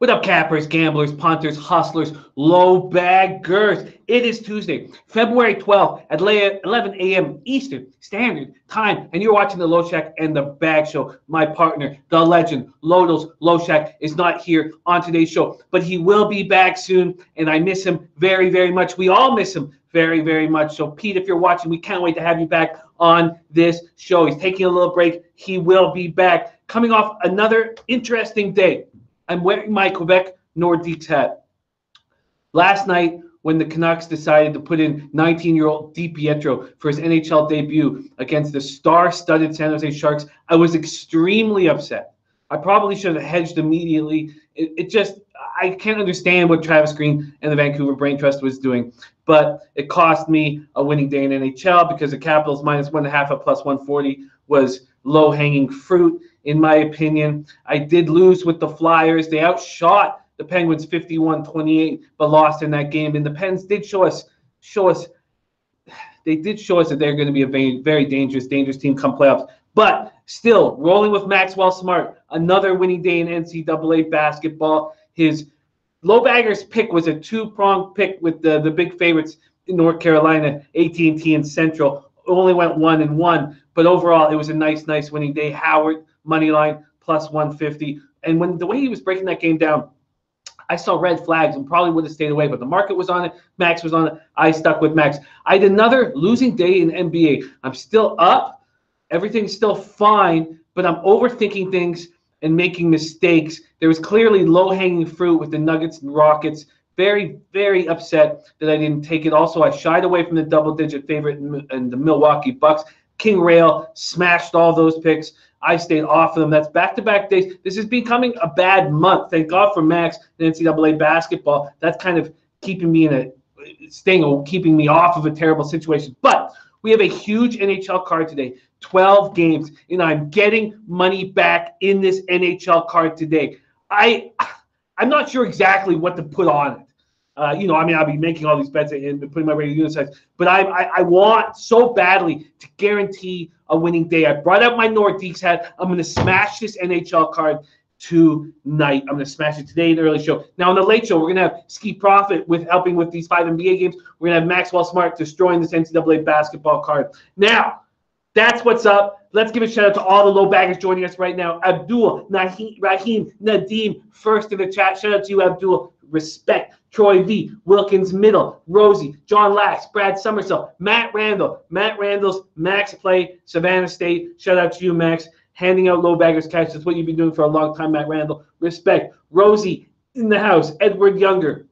What up, cappers, gamblers, punters, hustlers, low baggers? It is Tuesday, February 12th at 11 a.m. Eastern Standard Time, and you're watching the Low Shack and the Bag Show. My partner, the legend, Lodos Low Shack, is not here on today's show, but he will be back soon, and I miss him very, very much. We all miss him very, very much. So, Pete, if you're watching, we can't wait to have you back on this show. He's taking a little break. He will be back. Coming off another interesting day. I'm wearing my Quebec Nordiques hat. Last night, when the Canucks decided to put in 19-year-old DiPietro for his NHL debut against the star-studded San Jose Sharks, I was extremely upset. I probably should have hedged immediately. I can't understand what Travis Green and the Vancouver Brain Trust was doing, but it cost me a winning day in NHL because the Capitals minus 1.5 at plus 140 was low-hanging fruit. In my opinion, I did lose with the Flyers. They outshot the Penguins 51-28, but lost in that game. And the Pens did show us that they're going to be a very dangerous team come playoffs. But still, rolling with Maxwell Smart, another winning day in NCAA basketball. His LoBagger's pick was a two-pronged pick with the big favorites in North Carolina, AT&T and Central. Only went 1-1, but overall it was a nice winning day. Howard money line plus 150, and when the way he was breaking that game down, I saw red flags and probably would have stayed away, but the market was on it. Max was on it. I stuck with Max. I had another losing day in NBA. I'm still up. Everything's still fine, but I'm overthinking things and making mistakes. There was clearly low-hanging fruit with the Nuggets and Rockets. Very, very upset that I didn't take it. Also, I shied away from the double-digit favorite in the Milwaukee Bucks. King Rail smashed all those picks. I stayed off of them. That's back-to-back days. This is becoming a bad month. Thank God for Max and NCAA basketball. That's kind of keeping me keeping me off of a terrible situation. But we have a huge NHL card today, 12 games, and I'm getting money back in this NHL card today. I'm not sure exactly what to put on it. I'll be making all these bets and putting my regular unit size, but I want so badly to guarantee a winning day. I brought out my Nordiques hat. I'm going to smash this NHL card tonight. I'm going to smash it today in the early show. Now, in the late show, we're going to have Ski Profit with helping with these 5 NBA games. We're going to have Maxwell Smart destroying this NCAA basketball card. Now, that's what's up. Let's give a shout out to all the low baggers joining us right now. Abdul, Rahim, Nadeem, first in the chat. Shout out to you, Abdul. Respect. Troy V, Wilkins Middle, Rosie, John Lax, Brad Somersault, Matt Randall's Max Play, Savannah State. Shout out to you, Max. Handing out low baggers cash. That's what you've been doing for a long time, Matt Randall. Respect. Rosie in the house. Edward Younger.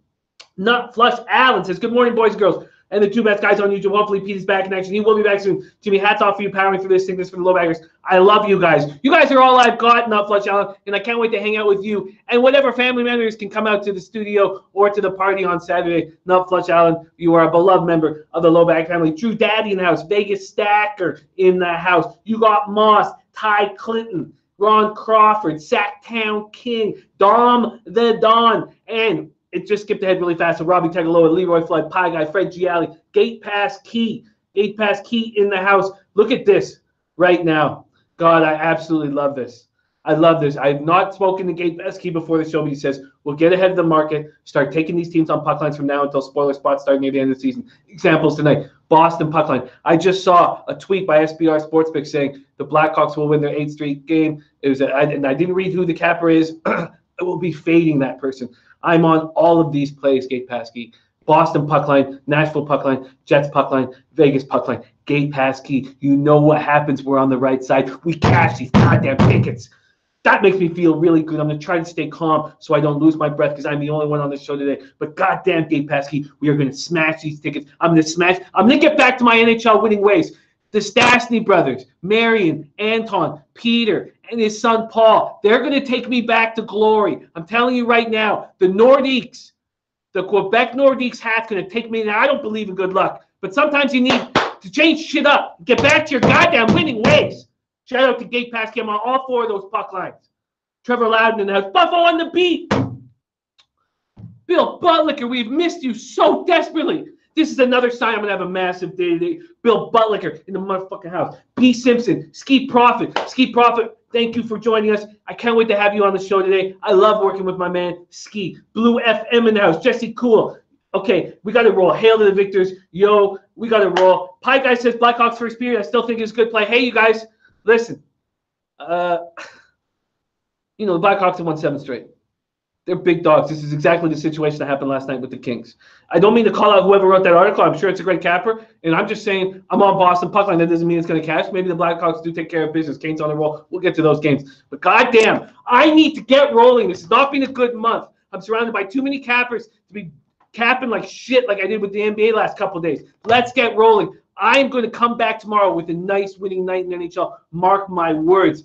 Nut Flush Allen says, good morning, boys and girls. And the two best guys on YouTube. Hopefully, Pete is back in action. He will be back soon. Jimmy, hats off for you powering through this thing. This is for the low baggers. I love you guys. You guys are all I've got, Nut Flush Allen, and I can't wait to hang out with you. And whatever family members can come out to the studio or to the party on Saturday, Nut Flush Allen, you are a beloved member of the Low Bag family. Drew Daddy in the house. Vegas Stacker in the house. You got Moss, Ty Clinton, Ron Crawford, Sacktown King, Dom the Don, and it just skipped ahead really fast. So Robbie Tegaloa, Leroy Floyd, Pie Guy, Fred Gialli, Gate Pass Key in the house. Look at this right now. God, I absolutely love this. I love this. I have not spoken to Gate Pass Key before the show, but he says, we'll get ahead of the market, start taking these teams on puck lines from now until spoiler spots start near the end of the season. Examples tonight, Boston puck line. I just saw a tweet by SBR Sportsbook saying the Blackhawks will win their 8th straight game. And I didn't read who the capper is. I will be fading that person. I'm on all of these plays, Gate Pass Key. Boston puck line, Nashville puck line, Jets puck line, Vegas puck line, Gate Pass Key. You know what happens. We're on the right side. We cash these goddamn tickets. That makes me feel really good. I'm going to try to stay calm so I don't lose my breath because I'm the only one on this show today. But goddamn, Gate Pass Key, we are going to smash these tickets. I'm going to get back to my NHL winning ways. The Stastny brothers, Marion, Anton, Peter, and his son Paul, they're going to take me back to glory. I'm telling you right now, the Nordiques, the Quebec Nordiques hat's going to take me. Now, I don't believe in good luck, but sometimes you need to change shit up. Get back to your goddamn winning ways. Shout out to Gate Pass Cam on all 4 of those puck lines. Trevor Loudon in the house. Buffo on the beat. Bill Buttlicker, we've missed you so desperately. This is another sign I'm going to have a massive day today. Bill Buttlicker in the motherfucking house. B. Simpson, Ski Profit, Thank you for joining us. I can't wait to have you on the show today. I love working with my man, Ski. Blue FM in the house. Jesse Cool. Okay, we got to roll. Hail to the victors. Yo, we got to roll. Pie Guy says Blackhawks first period. I still think it's good play. Hey, you guys, listen. The Blackhawks have won 7 straight. They're big dogs. This is exactly the situation that happened last night with the Kings. I don't mean to call out whoever wrote that article. I'm sure it's a great capper. And I'm just saying I'm on Boston puck line. That doesn't mean it's going to cash. Maybe the Blackhawks do take care of business. Kane's on the roll. We'll get to those games. But goddamn, I need to get rolling. This has not been a good month. I'm surrounded by too many cappers to be capping like shit like I did with the NBA last couple of days. Let's get rolling. I'm going to come back tomorrow with a nice winning night in NHL. Mark my words.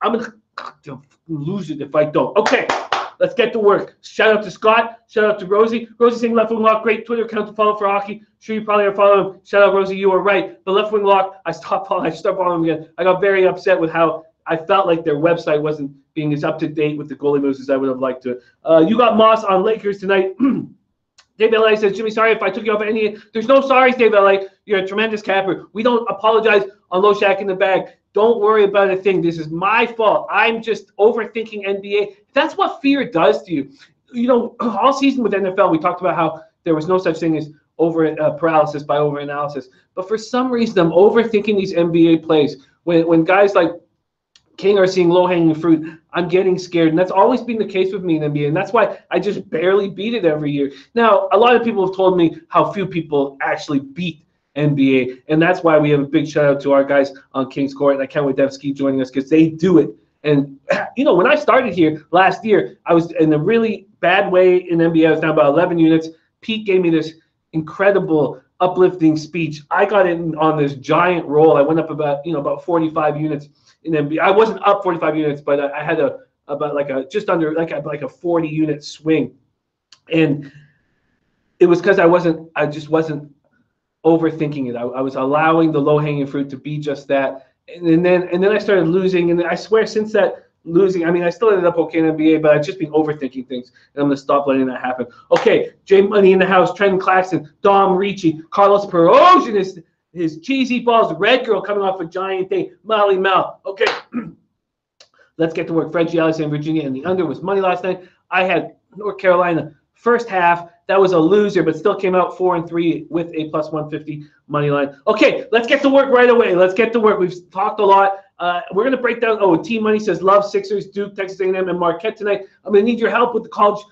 I'm going to lose it if I don't. Okay. Let's get to work. Shout out to Scott. Shout out to Rosie. Rosie saying Left Wing Lock, great Twitter account to follow for hockey. Sure, you probably are following him. Shout out, Rosie. You were right. But Left Wing Lock, I stopped following him again. I got very upset with how I felt like their website wasn't being as up to date with the goalie moves as I would have liked to. You got Moss on Lakers tonight. Dave LA says, Jimmy, sorry if I took you off any. There's no sorries, Dave LA. You're a tremendous capper. We don't apologize on Low Shack in the bag. Don't worry about a thing. This is my fault. I'm just overthinking NBA. That's what fear does to you. You know, all season with NFL, we talked about how there was no such thing as paralysis by overanalysis. But for some reason, I'm overthinking these NBA plays. When guys like King are seeing low-hanging fruit, I'm getting scared. And that's always been the case with me in NBA. And that's why I just barely beat it every year. Now, a lot of people have told me how few people actually beat NBA, and that's why we have a big shout out to our guys on King's Court, and I can't wait to have Ski joining us because they do it. And when I started here last year, I was in a really bad way in NBA. I was down about 11 units. Pete gave me this incredible uplifting speech. I got in on this giant roll. I went up about 45 units in NBA. I wasn't up 45 units, but I had just under a 40 unit swing, and it was because I just wasn't overthinking it. I was allowing the low-hanging fruit to be just that, and then I started losing. And I swear, since that losing, I still ended up okay in NBA, but I've just been overthinking things, and I'm gonna stop letting that happen. Okay, Jay Money in the house, Trenton Claxton, Dom Ricci, Carlos Perosion, his cheesy balls, Red Girl coming off a giant day, Molly Mal. Okay, let's get to work. Fred Gialis in Virginia, and the under was money last night. I had North Carolina first half. That was a loser, but still came out 4-3 with a plus 150 money line. Okay, let's get to work right away. Let's get to work. We've talked a lot. We're going to break down. Oh, Team Money says love Sixers, Duke, Texas A&M, and Marquette tonight. I'm going to need your help with the college.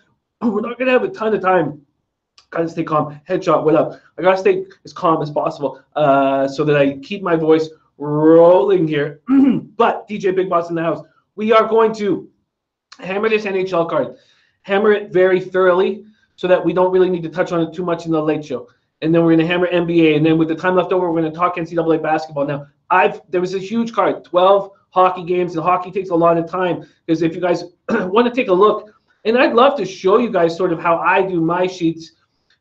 We're not going to have a ton of time. Got to stay calm. Headshot, what up? I got to stay as calm as possible so that I keep my voice rolling here. But DJ Big Boss in the house. We are going to hammer this NHL card. Hammer it very thoroughly, so that we don't really need to touch on it too much in the late show. And then we're going to hammer NBA. And then with the time left over, we're going to talk NCAA basketball. Now, there was a huge card, 12 hockey games, and hockey takes a lot of time. Because if you guys want to take a look, and I'd love to show you guys sort of how I do my sheets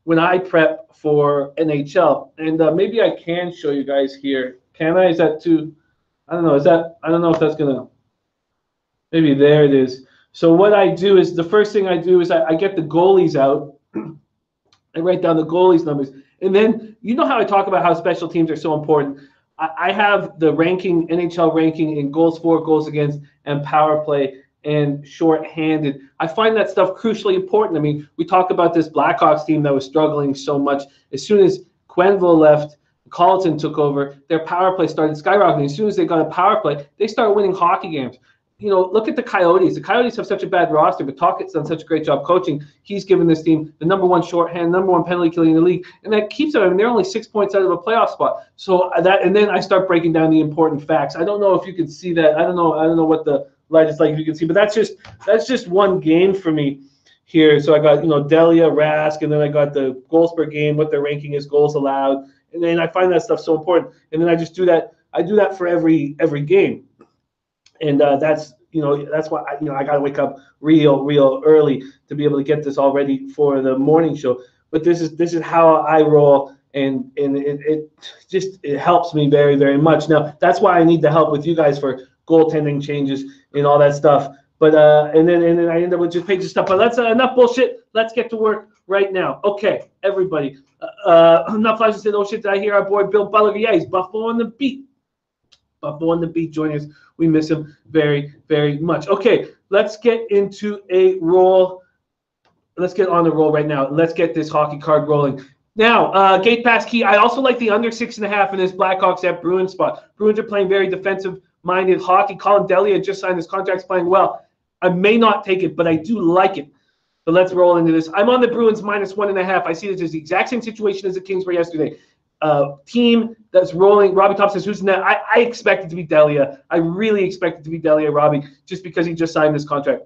when I prep for NHL. And maybe I can show you guys here. Can I? Is that too? I don't know. I don't know if that's going to. Maybe there it is. So what I do is the first thing I do is I get the goalies out. I write down the goalies numbers. And then you know how I talk about how special teams are so important. I have the ranking, NHL ranking in goals for, goals against, and power play and shorthanded. I find that stuff crucially important. We talk about this Blackhawks team that was struggling so much. As soon as Quenneville left, Colleton took over, their power play started skyrocketing. As soon as they got a power play, they started winning hockey games. Look at the Coyotes. The Coyotes have such a bad roster, but Talkett's done such a great job coaching. He's given this team the number one shorthand, number one penalty killing in the league, and that keeps them. They're only 6 points out of a playoff spot. So and then I start breaking down the important facts. I don't know if you can see that. I don't know what the light is like if you can see, but that's just one game for me here. So I got Delia, Rask, and then I got the goals per game, what their ranking is, goals allowed, and then I find that stuff so important. And then I just do that. I do that for every game. And that's why I got to wake up real early to be able to get this all ready for the morning show. But this is how I roll, and it helps me very, very much. Now that's why I need the help with you guys for goaltending changes and all that stuff. But and then I end up with just pages stuff. But that's enough bullshit. Let's get to work right now. Okay, everybody. Enough flashes said, "Oh shit, did I hear our boy Bill Butler? Yeah, he's Buffalo on the beat." Buffalo on the beat joining us. We miss him very, very much. Okay, let's get into a roll. Let's get on the roll right now. Let's get this hockey card rolling. Now, Gate Pass Key. I also like the under 6.5 in this Blackhawks at Bruins spot. Bruins are playing very defensive-minded hockey. Colin Delia just signed his contract, playing well. I may not take it, but I do like it. So let's roll into this. I'm on the Bruins -1.5. I see this as the exact same situation as the Kings were yesterday. Team that's rolling. Robbie Thompson says, who's in that? I expect it to be Delia. I really expect it to be Delia, Robbie, just because he just signed this contract.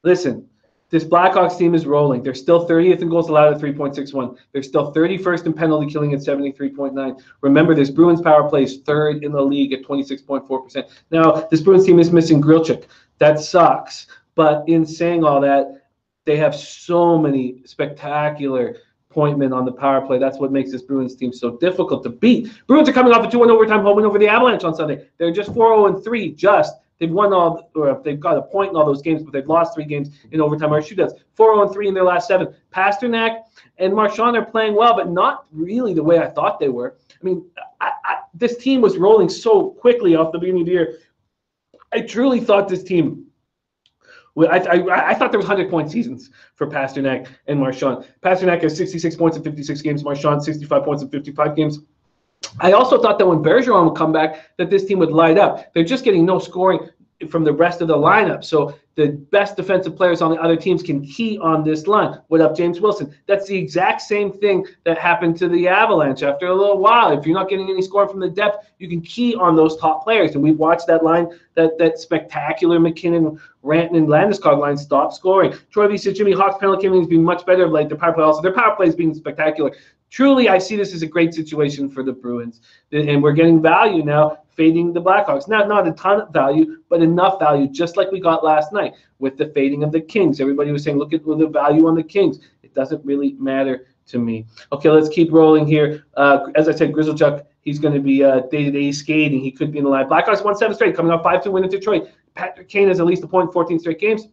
Listen. This Blackhawks team is rolling. They're still 30th in goals allowed at 3.61. They're still 31st in penalty killing at 73.9. Remember, this Bruins power play is 3rd in the league at 26.4%. Now, this Bruins team is missing Grillchuk. That sucks. But in saying all that, they have so many spectacular point men on the power play. That's what makes this Bruins team so difficult to beat. Bruins are coming off a 2-1 overtime home win over the Avalanche on Sunday. They're just 4-0-3 just. They've won all, or they've got a point in all those games, but they've lost 3 games in overtime or shootouts. 4-0-3 in their last 7. Pasternak and Marchand are playing well, but not really the way I thought they were. I mean, this team was rolling so quickly off the beginning of the year. I truly thought this team. I thought there was 100-point seasons for Pasternak and Marchand. Pasternak has 66 points in 56 games. Marchand 65 points in 55 games. I also thought that when Bergeron would come back, that this team would light up. They're just getting no scoring from the rest of the lineup. So the best defensive players on the other teams can key on this line. What up, James Wilson? That's the exact same thing that happened to the Avalanche after a little while. If you're not getting any scoring from the depth, you can key on those top players. And we've watched that line, that spectacular McKinnon, Rantanen, and Landeskog line stop scoring. Troy V says Jimmy Hawk's penalty killing has been much better of late. Their power play also. Their power play has been spectacular. Truly, I see this as a great situation for the Bruins. And we're getting value now, fading the Blackhawks. Not a ton of value, but enough value, just like we got last night with the fading of the Kings. Everybody was saying, look at the value on the Kings. It doesn't really matter to me. Okay, let's keep rolling here. As I said, Grizzlechuk, he's going to be day-to-day skating. He could be in the line. Blackhawks won 7 straight, coming off 5-2 win in Detroit. Patrick Kane has at least a point in 14 straight games.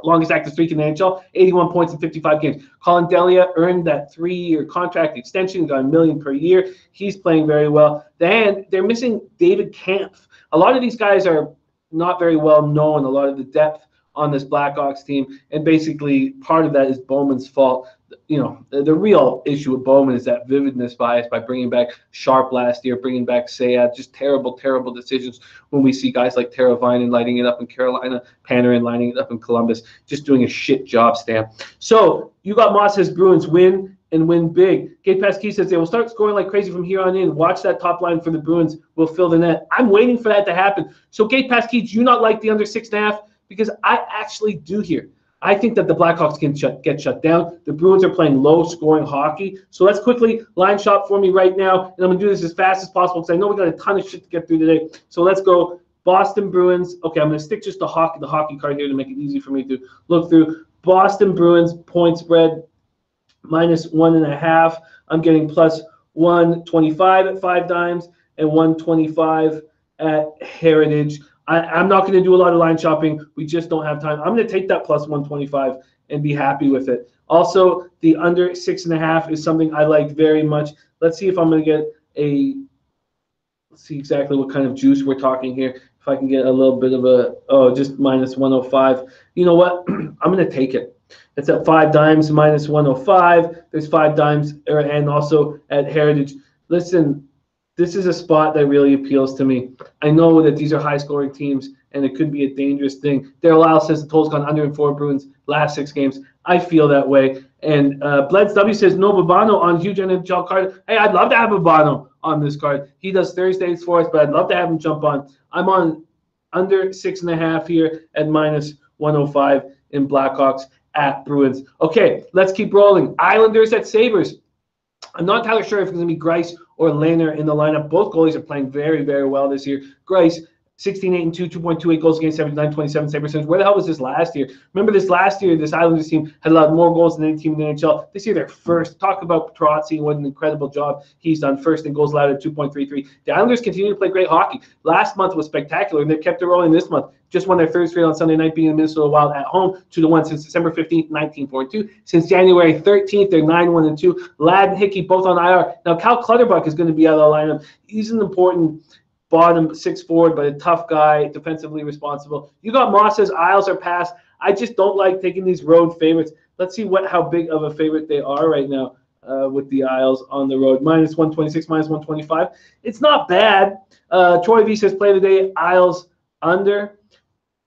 Longest active streak in the NHL, 81 points in 55 games. Colin Delia earned that 3-year contract extension, got $1 million per year. He's playing very well. Then they're missing David Kampf. A lot of these guys are not very well known, a lot of the depth on this Blackhawks team, and basically part of that is Bowman's fault. You know, the real issue with Bowman is that vividness bias by bringing back Sharp last year, bringing back Sayat, just terrible, terrible decisions when we see guys like Teravainen lighting it up in Carolina, Panarin lighting it up in Columbus, just doing a shit job, Stan. So you got Moss says Bruins win and win big. Gate Pass Key says they will start scoring like crazy from here on in. Watch that top line for the Bruins. We'll fill the net. I'm waiting for that to happen. So Gate Pass Key, do you not like the under 6.5? Because I actually do here. I think that the Blackhawks can get shut down. The Bruins are playing low-scoring hockey. So let's quickly line shop for me right now, and I'm going to do this as fast as possible because I know we got a ton of shit to get through today. So let's go Boston Bruins. Okay, I'm going to stick just the hockey card here to make it easy for me to look through. Boston Bruins point spread -1.5. I'm getting +125 at 5 dimes and 125 at Heritage. I'm not going to do a lot of line shopping. We just don't have time. I'm going to take that +125 and be happy with it. Also, the under 6.5 is something I like very much. Let's see if I'm going to get let's see exactly what kind of juice we're talking here. If I can get a little bit of just -105. You know what? I'm going to take it. It's at 5 dimes, -105. There's 5 dimes, and also at Heritage. Listen, this is a spot that really appeals to me. I know that these are high-scoring teams, and it could be a dangerous thing. Daryl Lyle says the total's gone under in 4 Bruins last 6 games. I feel that way. And Bleds W says no Babano on huge NHL card. Hey, I'd love to have Babano on this card. He does Thursdays for us, but I'd love to have him jump on. I'm on under 6.5 here at -105 in Blackhawks at Bruins. Okay, let's keep rolling. Islanders at Sabres. I'm not entirely sure if it's going to be Greiss or Lehner in the lineup. Both goalies are playing very, very well this year. Greiss, 16-8-2, 2.28 goals against 79-27 save percentage. Where the hell was this last year? Remember this last year, this Islanders team had allowed more goals than any team in the NHL. This year, they're first. Talk about Trotzy and what an incredible job he's done. First in goals allowed at 2.33. The Islanders continue to play great hockey. Last month was spectacular, and they've kept it rolling this month. Just won their 3rd straight on Sunday night, beating the Minnesota Wild at home 2-1 since December 15th, 19-4-2. Since January 13th, they're 9-1-2. Ladd and Hickey both on IR. Now, Cal Clutterbuck is going to be out of the lineup. He's an important bottom six forward, but a tough guy, defensively responsible. You got Moss says Isles are past. I just don't like taking these road favorites. Let's see how big of a favorite they are right now with the Isles on the road. Minus 126, minus 125. It's not bad. Troy V says play of the day, Isles under.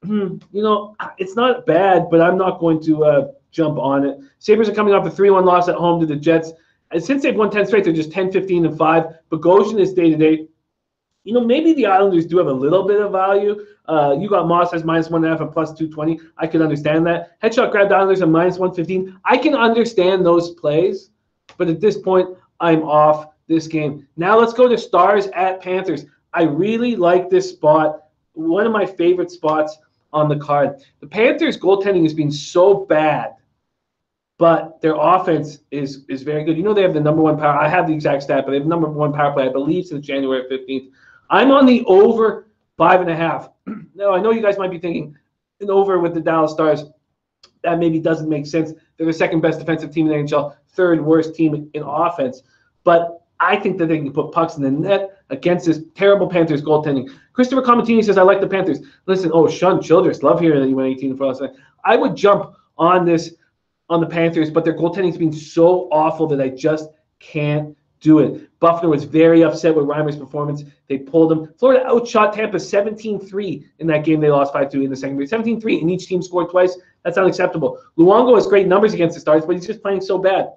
It's not bad, but I'm not going to jump on it. Sabres are coming off a 3-1 loss at home to the Jets. And since they've won 10 straight, they're just 10, 15, and 5. Bogosian is day-to-day. Maybe the Islanders do have a little bit of value. You got Moss as minus 1.5 and plus 220. I can understand that. Headshot grabbed Islanders at minus 115. I can understand those plays, but at this point, I'm off this game. Now let's go to Stars at Panthers. I really like this spot. One of my favorite spots on the card. The Panthers' goaltending has been so bad, but their offense is very good. They have the number one power. I have the exact stat, but they have the number one power play, I believe, since January 15th. I'm on the over 5.5. Now, I know you guys might be thinking an over with the Dallas Stars. That maybe doesn't make sense. They're the second best defensive team in the NHL, third worst team in offense. But I think that they can put pucks in the net against this terrible Panthers goaltending. Christopher Comatini says, I like the Panthers. Listen, Sean Childress, love hearing that you went 18 for us. I would jump on the Panthers, but their goaltending's been so awful that I just can't do it. Buffalo was very upset with Reimer's performance. They pulled him. Florida outshot Tampa 17-3 in that game. They lost 5-2 in the second period. 17-3, and each team scored twice. That's unacceptable. Luongo has great numbers against the Stars, but he's just playing so bad.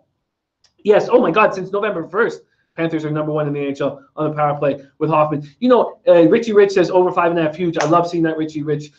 Yes, oh my God, since November 1st, Panthers are number one in the NHL on the power play with Hoffman. Richie Rich says over 5.5 huge. I love seeing that, Richie Rich.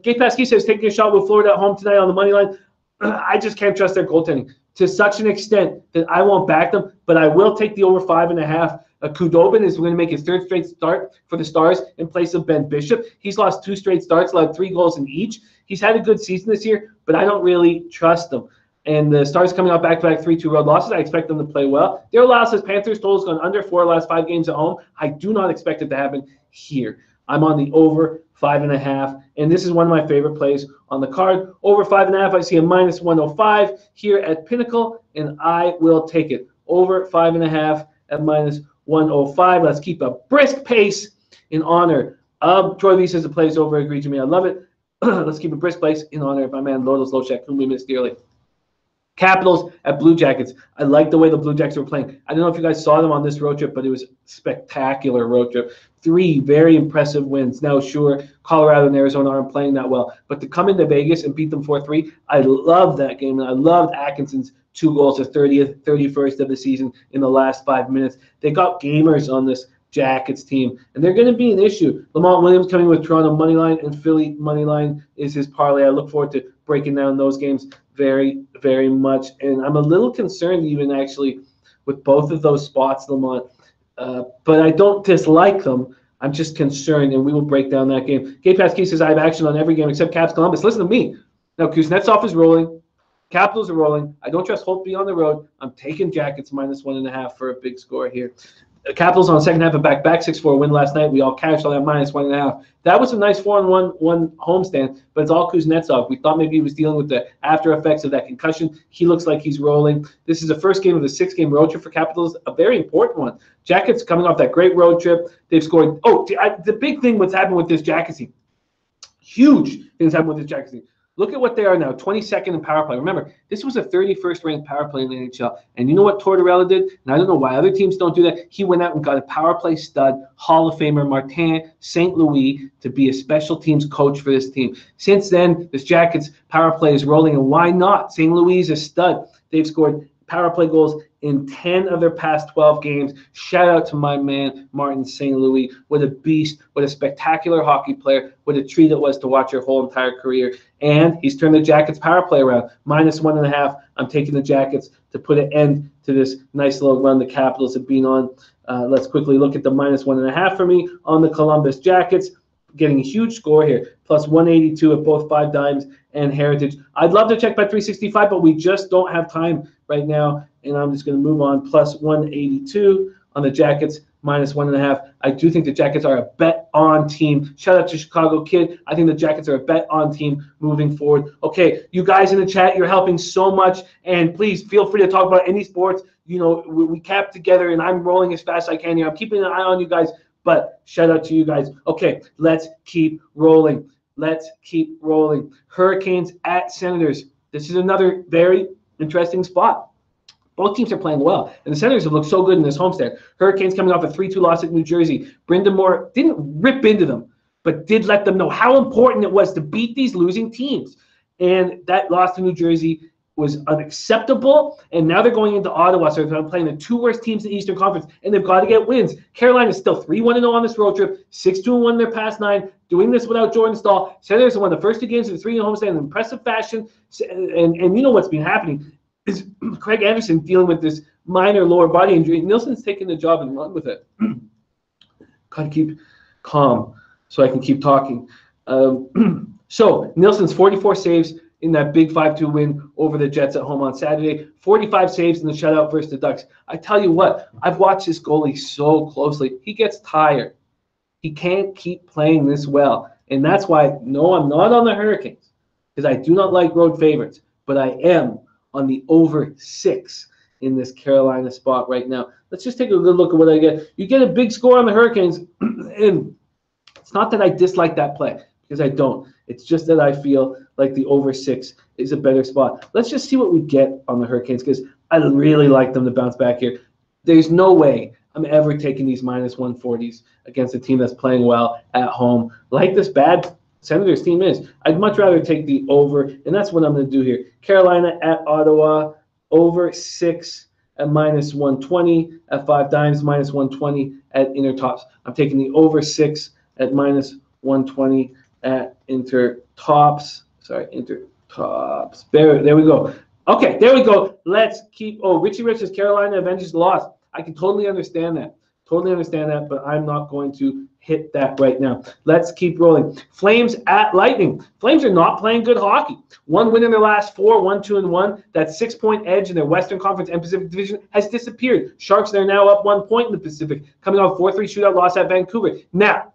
Gay Pasky says taking a shot with Florida at home tonight on the money line. I just can't trust their goaltending to such an extent that I won't back them, but I will take the over 5.5. Khudobin is going to make his third straight start for the Stars in place of Ben Bishop. He's lost 2 straight starts, allowed 3 goals in each. He's had a good season this year, but I don't really trust them. And the Stars coming out back-to-back 3-2 road losses, I expect them to play well. Daryl Lau says Panthers total has gone under 4 last 5 games at home. I do not expect it to happen here. I'm on the over 5.5, and this is one of my favorite plays on the card. Over 5.5, I see a minus 105 here at Pinnacle, and I will take it. Over 5.5 at minus 105. Let's keep a brisk pace in honor of Troy V says the plays over. Agree to me. I love it. Let's keep a brisk pace in honor of my man Lodos Lochek, whom we miss dearly. Capitals at Blue Jackets. I like the way the Blue Jackets were playing. I don't know if you guys saw them on this road trip, but it was a spectacular road trip. 3 very impressive wins. Now, sure, Colorado and Arizona aren't playing that well, but to come into Vegas and beat them 4-3, I love that game. And I loved Atkinson's 2 goals, the 30th, 31st of the season in the last 5 minutes. They got gamers on this Jackets team, and they're going to be an issue. Lamont Williams coming with Toronto moneyline, and Philly moneyline is his parlay. I look forward to breaking down those games very, very much, and I'm a little concerned even actually with both of those spots, Lamont, but I don't dislike them. I'm just concerned, and we will break down that game. Gabe Pasky says I have action on every game except Caps Columbus. Listen to me. Now, Kuznetsov is rolling. Capitals are rolling. I don't trust Holtby on the road. I'm taking Jackets minus 1.5 for a big score here. Capitals on the second half of back-to-back 6-4 win last night. We all cashed on that minus 1.5. That was a nice 4-1 homestand, but it's all Kuznetsov. We thought maybe he was dealing with the after effects of that concussion. He looks like he's rolling. This is the first game of the 6-game road trip for Capitals, a very important one. Jackets coming off that great road trip. They've scored. The big thing what's happened with this Jackets team, huge things happened with this Jackets team. Look at what they are now, 22nd in power play. Remember, this was a 31st ranked power play in the NHL. And you know what Tortorella did? And I don't know why other teams don't do that. He went out and got a power play stud, Hall of Famer Martin St. Louis to be a special teams coach for this team. Since then, this Jackets power play is rolling, and why not? St. Louis is a stud. They've scored power play goals in 10 of their past 12 games. Shout out to my man, Martin St. Louis. What a beast. What a spectacular hockey player. What a treat it was to watch your whole entire career. And he's turned the Jackets power play around. Minus 1.5. I'm taking the Jackets to put an end to this nice little run the Capitals have been on. Let's quickly look at the minus 1.5 for me on the Columbus Jackets. Getting a huge score here. Plus 182 at both 5 Dimes and Heritage. I'd love to check by 365, but we just don't have time right now. And I'm just going to move on. Plus 182 on the Jackets, minus 1.5. I do think the Jackets are a bet-on team. Shout out to Chicago Kid. I think the Jackets are a bet-on team moving forward. Okay, you guys in the chat, you're helping so much. And please feel free to talk about any sports. You know, we cap together, and I'm rolling as fast as I can here. I'm keeping an eye on you guys. But shout out to you guys. Okay, let's keep rolling. Let's keep rolling. Hurricanes at Senators. This is another very interesting spot. Both teams are playing well, and the Senators have looked so good in this homestand. Hurricanes coming off a 3-2 loss at New Jersey. Brendan Moore didn't rip into them, but did let them know how important it was to beat these losing teams. And that loss to New Jersey was unacceptable, and now they're going into Ottawa, so they're playing the two worst teams in the Eastern Conference, and they've got to get wins. Carolina is still 3-1-0 on this road trip, 6-2-1 in their past 9, doing this without Jordan Staal. Senators have won the first 2 games of the 3-0 homestand in impressive fashion, and you know what's been happening is Craig Anderson dealing with this minor lower body injury. Nilsson's taking the job and run with it. Gotta keep calm so I can keep talking. So Nilsson's 44 saves in that big 5-2 win over the Jets at home on Saturday. 45 saves in the shutout versus the Ducks. I tell you what, I've watched this goalie so closely. He gets tired. He can't keep playing this well. And that's why, no, I'm not on the Hurricanes because I do not like road favorites, but I am on the over 6 in this Carolina spot right now. Let's just take a good look at what I get. You get a big score on the Hurricanes, and it's not that I dislike that play, because I don't. It's just that I feel like the over 6 is a better spot. Let's just see what we get on the Hurricanes, because I really like them to bounce back here. There's no way I'm ever taking these minus 140s against a team that's playing well at home, like this bad Senators team is. I'd much rather take the over, and that's what I'm going to do here. Carolina at Ottawa, over 6 at minus 120 at 5 dimes, minus 120 at Intertops. I'm taking the over 6 at minus 120 at Intertops. Sorry, Intertops. There we go. Okay, there we go. Let's keep. Oh, Richie Rich's Carolina Avengers lost. I can totally understand that. Totally understand that, but I'm not going to hit that right now. Let's keep rolling. Flames at Lightning. Flames are not playing good hockey. 1 win in their last 4, 1-2-1. That 6-point edge in their Western Conference and Pacific Division has disappeared. Sharks are now up 1 point in the Pacific, coming off 4-3 shootout loss at Vancouver. Now,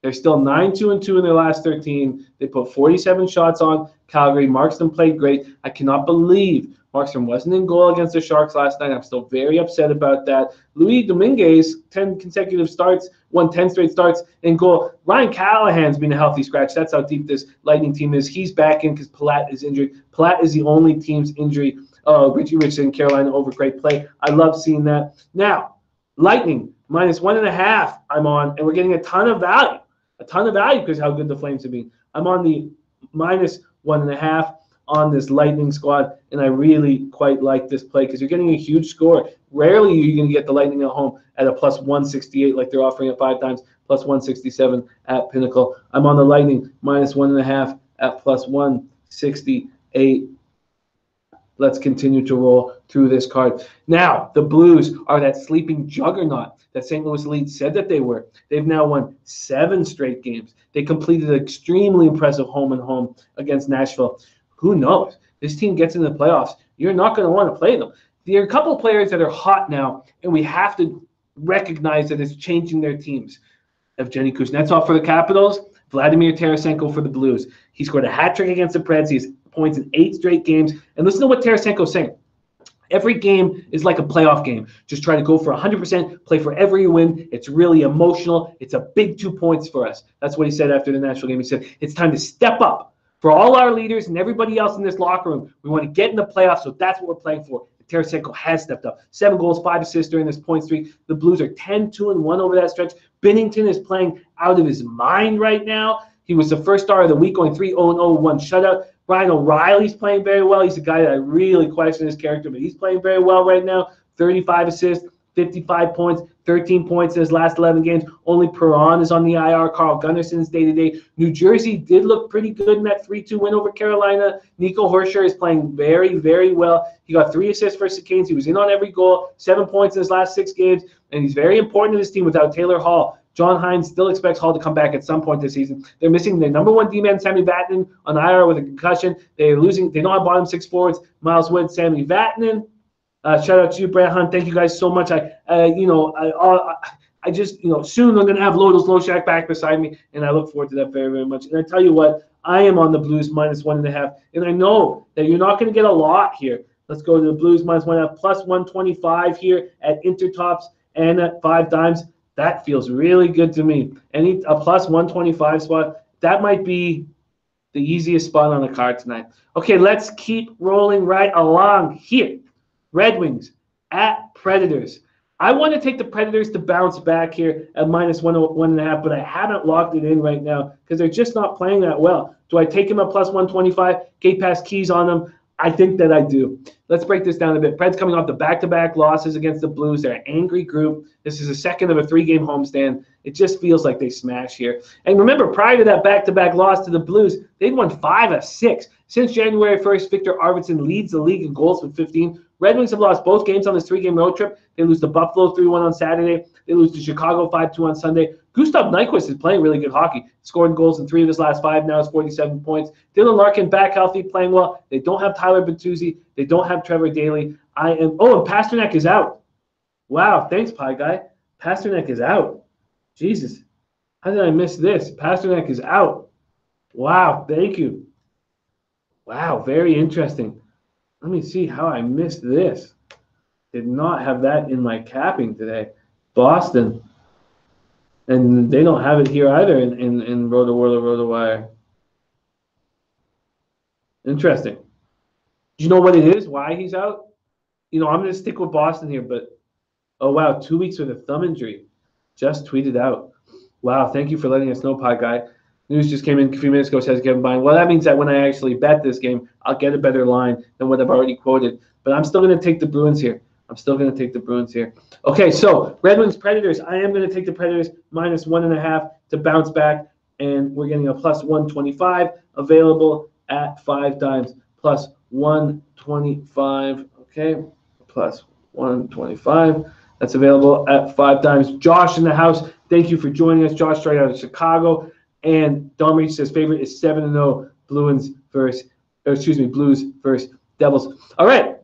they're still 9-2-2 in their last 13. They put 47 shots on Calgary. Markstrom played great. I cannot believe Markstrom wasn't in goal against the Sharks last night. I'm still very upset about that. Luis Dominguez, 10 consecutive starts, won 10 straight starts in goal. Ryan Callahan's been a healthy scratch. That's how deep this Lightning team is. He's back in because Palat is injured. Palat is the only team's injury. Richie Rich in Carolina over great play. I love seeing that. Now, Lightning, minus 1.5 I'm on, and we're getting a ton of value. A ton of value because how good the Flames have been. I'm on the minus 1.5 on this Lightning squad, and I really quite like this play because you're getting a huge score. Rarely are you going to get the Lightning at home at a plus 168 like they're offering at 5 times, plus 167 at Pinnacle. I'm on the Lightning minus 1.5 at plus 168. Let's continue to roll through this card. Now, the Blues are that sleeping juggernaut that St. Louis Elite said that they were. They've now won 7 straight games. They completed an extremely impressive home-and-home against Nashville. Who knows? This team gets into the playoffs. You're not going to want to play them. There are a couple of players that are hot now, and we have to recognize that it's changing their teams. Evgeny Kuznetsov for the Capitals, Vladimir Tarasenko for the Blues. He scored a hat trick against the Preds. He has points in 8 straight games. And listen to what Tarasenko's saying. Every game is like a playoff game. Just try to go for 100%, play for every win. It's really emotional. It's a big 2 points for us. That's what he said after the Nashville game. He said, it's time to step up. For all our leaders and everybody else in this locker room, we want to get in the playoffs, so that's what we're playing for. Tarasenko has stepped up. 7 goals, 5 assists during this point streak. The Blues are 10-2-1 over that stretch. Binnington is playing out of his mind right now. He was the first star of the week, going 3-0-0, 1 shutout. Brian O'Reilly's playing very well. He's a guy that I really question his character, but he's playing very well right now. 35 assists, 55 points, 13 points in his last 11 games. Only Perron is on the IR. Carl Gunnarsson's day-to-day. New Jersey did look pretty good in that 3-2 win over Carolina. Nico Hischier is playing very, very well. He got 3 assists for the Canes. He was in on every goal, 7 points in his last 6 games, and he's very important to this team without Taylor Hall. John Hines still expects Hall to come back at some point this season. They're missing their number 1 D-man, Sammy Vatanen, on IR with a concussion. They're losing. They don't have bottom 6 forwards. Miles Wood, Sammy Vatanen. Shout out to you, Brad Hunt. Thank you guys so much. I just, soon I'm going to have Lodos Loshak back beside me, and I look forward to that very, very much. And I tell you what, I am on the Blues minus 1.5, and I know that you're not going to get a lot here. Let's go to the Blues minus 1.5, plus 125 here at Intertops and at 5 dimes. That feels really good to me. A plus 125 spot, that might be the easiest spot on the card tonight. Okay, let's keep rolling right along here. Red Wings at Predators. I want to take the Predators to bounce back here at minus 1.5, but I haven't locked it in right now because they're just not playing that well. Do I take them at plus 125, gate pass keys on them? I think that I do. Let's break this down a bit. Preds coming off the back-to-back losses against the Blues. They're an angry group. This is the second of a 3-game homestand. It just feels like they smash here. And remember, prior to that back-to-back loss to the Blues, they'd won 5 of 6. Since January 1st, Victor Arvidsson leads the league in goals with 15. Red Wings have lost both games on this 3-game road trip. They lose to Buffalo 3-1 on Saturday. They lose to Chicago 5-2 on Sunday. Gustav Nyquist is playing really good hockey. Scoring goals in 3 of his last 5 now. Is 47 points. Dylan Larkin back healthy, playing well. They don't have Tyler Bertuzzi. They don't have Trevor Daley. And Pasternak is out. Wow, thanks, Pie Guy. Pasternak is out. Jesus. How did I miss this? Pasternak is out. Wow, thank you. Wow, very interesting. Let me see how I missed this. Did not have that in my capping today. Boston. And they don't have it here either in Roto-World or Roto-Wire. Interesting. Do you know what it is? Why he's out? I'm going to stick with Boston here, but oh, wow, 2 weeks with a thumb injury. Just tweeted out. Wow, thank you for letting us know, Pie Guy. News just came in a few minutes ago, says Kevin Bine. Well, that means that when I actually bet this game, I'll get a better line than what I've already quoted. But I'm still going to take the Bruins here. Okay, so Red Wings Predators. I am going to take the Predators minus 1.5 to bounce back, and we're getting a plus 125 available at 5 times. Plus 125. Okay, plus 125. That's available at 5 times. Josh in the house. Thank you for joining us, Josh, straight out of Chicago. And Don Reach says favorite is 7-0 Blues versus Devils. All right.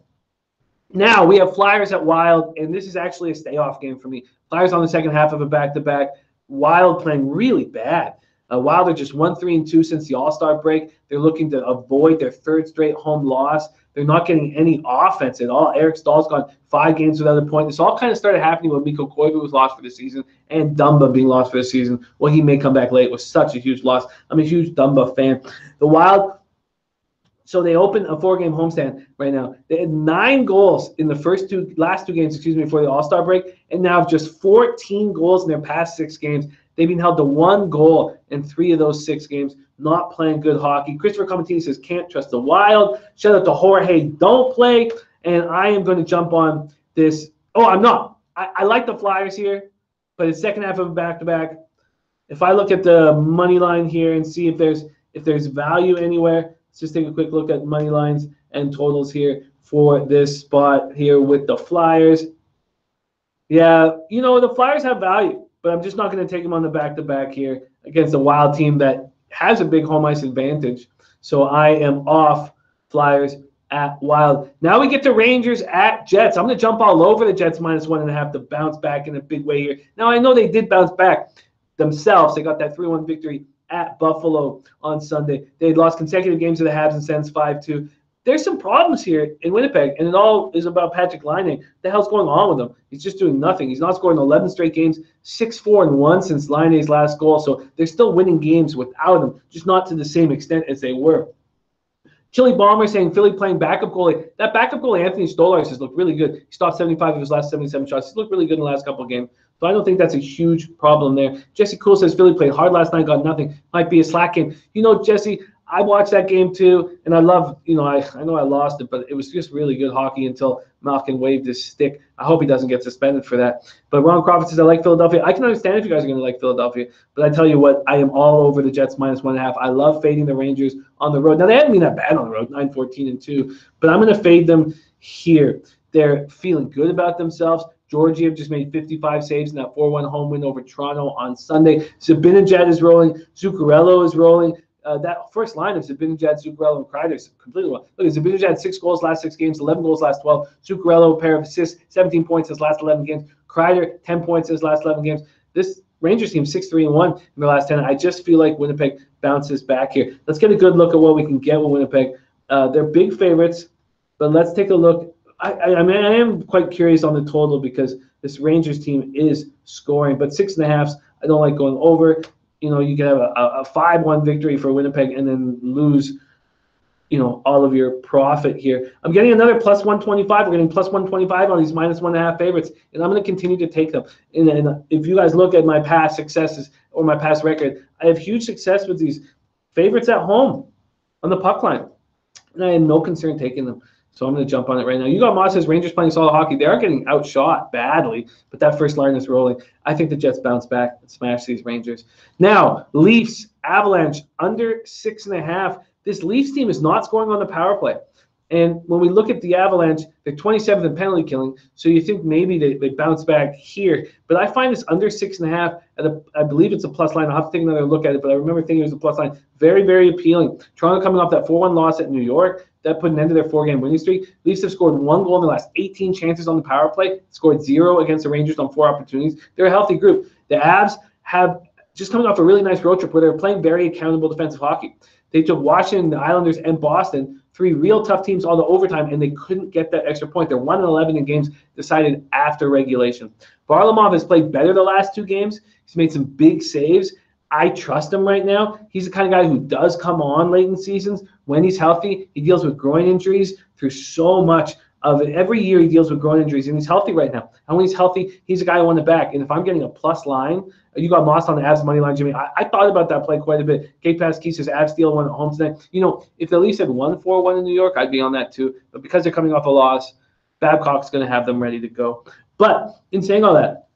Now we have Flyers at Wild, and this is actually a stay-off game for me. Flyers on the second half of a back-to-back. Wild playing really bad. Wild are just 1-3-2 since the All-Star break. They're looking to avoid their 3rd straight home loss. They're not getting any offense at all. Eric Stahl's gone 5 games without a point. This all kind of started happening when Mikko Koivu was lost for the season and Dumba being lost for the season. Well, he may come back late. It was such a huge loss. I'm a huge Dumba fan. The Wild, so they opened a 4-game homestand right now. They had 9 goals in the last two games, before the All-Star break, and now have just 14 goals in their past 6 games. They've been held to 1 goal in 3 of those 6 games. Not playing good hockey. Christopher Comatini says, can't trust the Wild. Shout out to Jorge, don't play. And I am going to jump on this. Oh, I'm not. I like the Flyers here, but it's second half of a back-to-back. If I look at the money line here and see if there's value anywhere, let's just take a quick look at money lines and totals here for this spot here with the Flyers. Yeah, the Flyers have value, but I'm just not going to take them on the back-to-back here against a Wild team that has a big home ice advantage. So I am off Flyers at Wild. Now we get to Rangers at Jets. I'm going to jump all over the Jets minus 1.5 to bounce back in a big way here. Now I know they did bounce back themselves. They got that 3-1 victory at Buffalo on Sunday. They had lost consecutive games to the Habs and Sens 5-2. There's some problems here in Winnipeg, and it all is about Patrick Laine. What the hell's going on with him? He's just doing nothing. He's not scoring 11 straight games, 6-4-1 since Laine's last goal. So they're still winning games without him, just not to the same extent as they were. Chili Bomber saying Philly playing backup goalie. That backup goalie, Anthony Stolarz, has looked really good. He stopped 75 of his last 77 shots. He's looked really good in the last couple of games. So I don't think that's a huge problem there. Jesse Cool says Philly played hard last night, got nothing. Might be a slack game. Jesse, I watched that game too, and I love, I know I lost it, but it was just really good hockey until Malkin waved his stick. I hope he doesn't get suspended for that. But Ron Crawford says, I like Philadelphia. I can understand if you guys are going to like Philadelphia, but I tell you what, I am all over the Jets minus 1.5. I love fading the Rangers on the road. Now, they haven't been that bad on the road, 9-14-2, but I'm going to fade them here. They're feeling good about themselves. Georgiev just made 55 saves in that 4-1 home win over Toronto on Sunday. Zibanejad is rolling. Zuccarello is rolling. That first line of Zibanejad, Zuccarello, and Kreider is completely well. Look, Zibanejad 6 goals last 6 games, 11 goals last 12. Zuccarello, a pair of assists, 17 points his last 11 games. Kreider, 10 points his last 11 games. This Rangers team 6-3-1 in their last 10. I just feel like Winnipeg bounces back here. Let's get a good look at what we can get with Winnipeg. They're big favorites, but let's take a look. I am quite curious on the total because this Rangers team is scoring. But 6.5s, I don't like going over. You know, you can have a 5-1 victory for Winnipeg and then lose, you know, all of your profit here. I'm getting another plus 125. We're getting plus 125 on these minus 1.5 favorites, and I'm going to continue to take them. And if you guys look at my past successes or my past record, I have huge success with these favorites at home on the puck line, and I had no concern taking them. So I'm going to jump on it right now. You got Moss says Rangers playing solid hockey. They are getting outshot badly, but that first line is rolling. I think the Jets bounce back and smash these Rangers. Now, Leafs, Avalanche, under 6.5. This Leafs team is not scoring on the power play. And when we look at the Avalanche, they're 27th in penalty killing, so you think maybe they bounce back here. But I find this under 6.5, I believe it's a plus line. I'll have to take another look at it, but I remember thinking it was a plus line. Very, very appealing. Toronto coming off that 4-1 loss at New York. That put an end to their 4-game winning streak. Leafs have scored 1 goal in the last 18 chances on the power play, scored 0 against the Rangers on 4 opportunities. They're a healthy group. The Avs have just coming off a really nice road trip where they're playing very accountable defensive hockey. They took Washington, the Islanders, and Boston, 3 real tough teams all the overtime, and they couldn't get that extra point. They're 1-11 in games decided after regulation. Varlamov has played better the last 2 games. He's made some big saves. I trust him right now. He's the kind of guy who does come on late in seasons. When he's healthy, he deals with groin injuries through so much of it. Every year he deals with groin injuries, and he's healthy right now. And when he's healthy, he's a guy I want to back. And if I'm getting a plus line, you got Moss on the Avs money line, Jimmy. I thought about that play quite a bit. Gate Pass Key says Avs steal 1 at home tonight. You know, if the Leafs had won 4-1 in New York, I'd be on that too. But because they're coming off a loss, Babcock's going to have them ready to go. But in saying all that,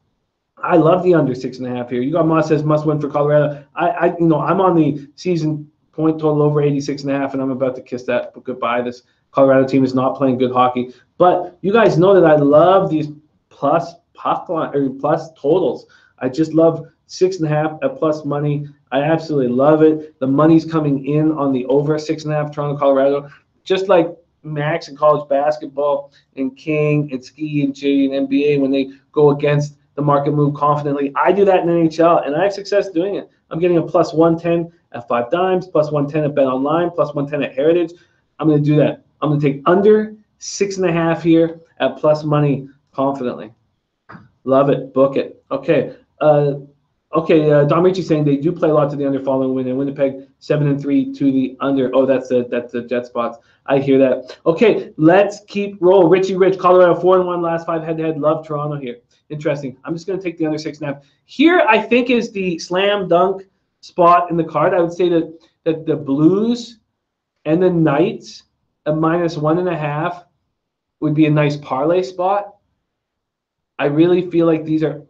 I love the under 6.5 here. You got Moss says must win for Colorado. I'm on the season point total over 86.5, and I'm about to kiss that goodbye. This Colorado team is not playing good hockey. But you guys know that I love these plus puck line or plus totals. I just love 6.5 at plus money. I absolutely love it. The money's coming in on the over 6.5 Toronto, Colorado. Just like Max in college basketball and King and Ski and J and NBA when they go against the market move confidently. I do that in NHL, and I have success doing it. I'm getting a plus 110 at 5 dimes, plus 110 at Bet Online, plus 110 at Heritage. I'm going to do that. I'm going to take under 6.5 here at plus money confidently. Love it. Book it. Okay. Don Ricci saying they do play a lot to the under following win, and Winnipeg 7-3 to the under. Oh, that's the Jet spots. I hear that. Okay, let's keep roll. Richie Rich, Colorado 4-1 last 5 head-to-head. Love Toronto here. Interesting. I'm just going to take the under 6.5. Here, I think, is the slam dunk spot in the card. I would say that the Blues and the Knights at minus 1.5 would be a nice parlay spot. I really feel like these are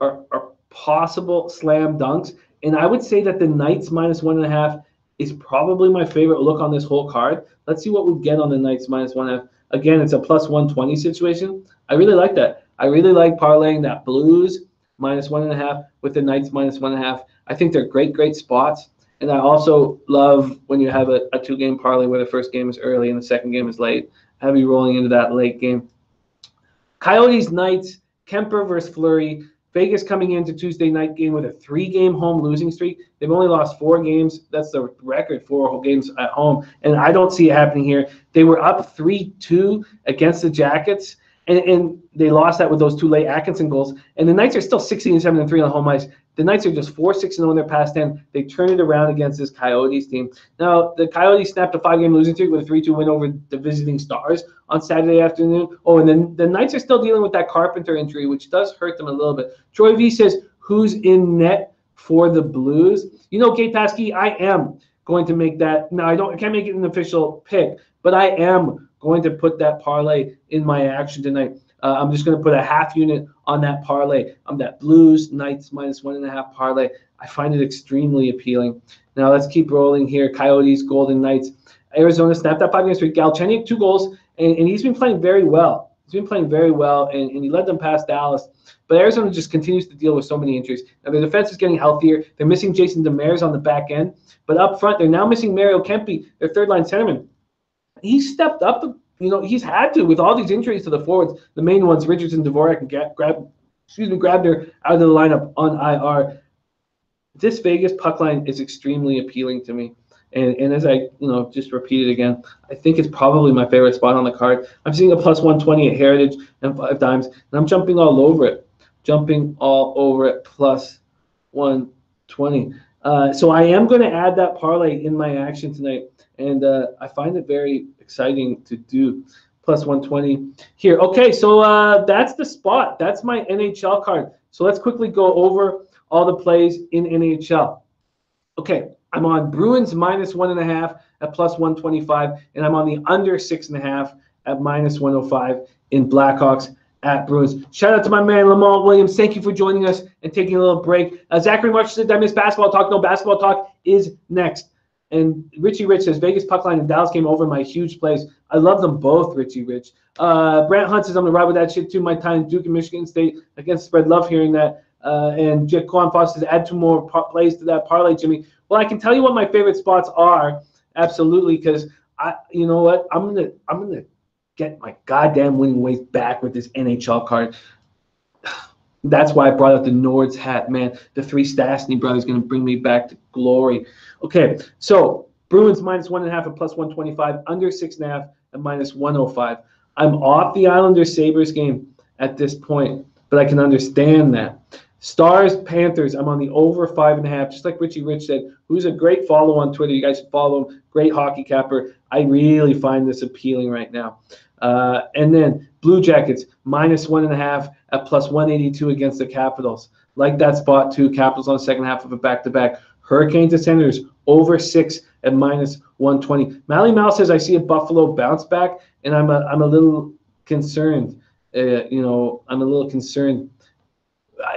possible slam dunks, and I would say that the Knights minus 1.5 is probably my favorite look on this whole card. Let's see what we get on the Knights minus 1.5. Again, it's a plus 120 situation. I really like that. I really like parlaying that Blues minus 1.5 with the Knights minus 1.5. I think they're great spots. And I also love when you have a 2-game parlay where the first game is early and the second game is late. Have you rolling into that late game. Coyotes, Knights, Kemper versus Fleury. Vegas coming into Tuesday night game with a 3-game home losing streak. They've only lost 4 games. That's the record, 4 games at home. And I don't see it happening here. They were up 3-2 against the Jackets, and they lost that with those 2 late Atkinson goals. And the Knights are still 16-7-3 on home ice. The Knights are just 4-6-0 in their past 10. They turn it around against this Coyotes team. Now, the Coyotes snapped a 5-game losing streak with a 3-2 win over the visiting Stars on Saturday afternoon. Oh, and then the Knights are still dealing with that Carpenter injury, which does hurt them a little bit. Troy V says, who's in net for the Blues? You know, Kate Paskey, I am going to make that. Now, I can't make it an official pick, but I am going to put that parlay in my action tonight. I'm just going to put a half unit on that parlay. That Blues Knights minus 1.5 parlay. I find it extremely appealing. Now let's keep rolling here. Coyotes, Golden Knights. Arizona snapped that 5-game streak. Galchenyuk 2 goals, and he's been playing very well. He's been playing very well, and he led them past Dallas. But Arizona just continues to deal with so many injuries. Now their defense is getting healthier. They're missing Jason Demers on the back end, but up front they're now missing Mario Kempe, their 3rd-line centerman. He's stepped up. You know, he's had to with all these injuries to the forwards. The main ones, Richardson, Dvorak, and Grabner out of the lineup on IR. This Vegas puck line is extremely appealing to me. And as I just repeated again, I think it's probably my favorite spot on the card. I'm seeing a plus 120 at Heritage and 5 dimes, and I'm jumping all over it. jumping all over at plus 120. So I am going to add that parlay in my action tonight, and I find it very exciting to do. Plus 120 here. Okay, so that's the spot. That's my NHL card. So let's quickly go over all the plays in NHL. Okay, I'm on Bruins minus 1.5 at plus 125, and I'm on the under 6.5 at minus 105 in Blackhawks at Bruins. Shout out to my man Lamont Williams. Thank you for joining us and taking a little break. Zachary March said, I miss basketball talk. No, basketball talk is next. And Richie Rich says, Vegas puck line and Dallas came over my huge plays. I love them both, Richie Rich. Brant Hunt says, I'm going to ride with that shit too. My time, Duke and Michigan State against the spread. Love hearing that. And Jaquan Foss says, add 2 more plays to that parlay, Jimmy. Well, I can tell you what my favorite spots are, absolutely, because you know what? I'm gonna get my goddamn winning ways back with this NHL card. That's why I brought out the Nords hat, man. The 3 Stastny brothers going to bring me back to glory. Okay, so Bruins minus 1.5 at plus 125, under 6.5 at minus 105. I'm off the Islanders Sabres game at this point, but I can understand that. Stars Panthers, I'm on the over 5.5, just like Richie Rich said, who's a great follow on Twitter. You guys should follow him. Great hockey capper. I really find this appealing right now. And then Blue Jackets minus 1.5 at plus 182 against the Capitals. Like that spot too. Capitals on the second half of a back-to-back. Hurricanes and Senators over 6 at minus 120. Mally Mal says I see a Buffalo bounce back, and I'm a little concerned. I'm a little concerned.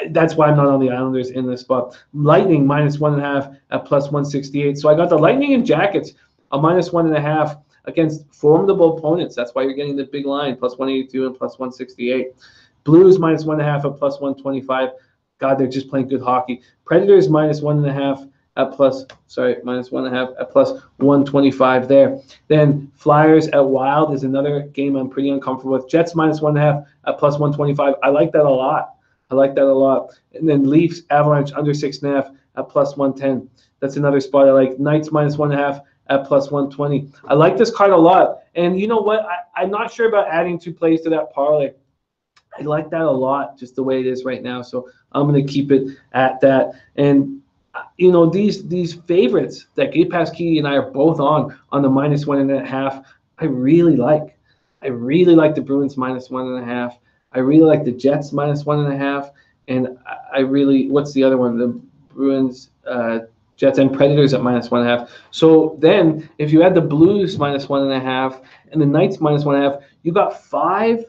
That's why I'm not on the Islanders in this spot. Lightning minus 1.5 at plus 168. So I got the Lightning and Jackets a minus 1.5 against formidable opponents. That's why you're getting the big line, plus 182 and plus 168. Blues minus 1.5 at plus 125. God, they're just playing good hockey. Predators minus 1.5 at minus 1.5 at plus 125 there. Then Flyers at Wild is another game I'm pretty uncomfortable with. Jets minus 1.5 at plus 125. I like that a lot. And then Leafs Avalanche under 6.5 at plus 110. That's another spot I like. Knights minus 1.5 at plus 120. I like this card a lot. And you know what? I'm not sure about adding 2 plays to that parlay. I like that a lot, just the way it is right now. So I'm going to keep it at that. And these favorites that Gabe Pasquini and I are both on the minus 1.5, I really like. I really like the Bruins minus 1.5. I really like the Jets minus 1.5, and what's the other one? The Bruins, Jets, and Predators at minus 1.5. So then, if you add the Blues minus 1.5 and the Knights minus 1.5, you got 5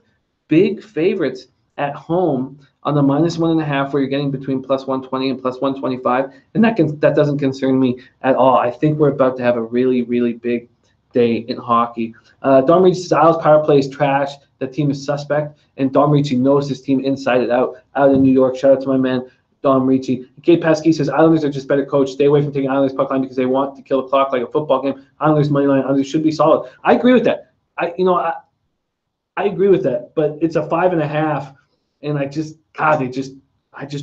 big favorites at home on the minus 1.5, where you're getting between plus 120 and plus 125, and that doesn't concern me at all. I think we're about to have a really, really big day in hockey. Dom Ricci says Isles power play is trash. That team is suspect, and Dom Ricci knows his team inside and out in New York. Shout out to my man Dom Ricci. Gabe Pasquini says Islanders are just better coached. Stay away from taking Islanders puck line because they want to kill the clock like a football game. Islanders money line. Islanders should be solid. I agree with that. I agree with that, but it's a 5.5, and I just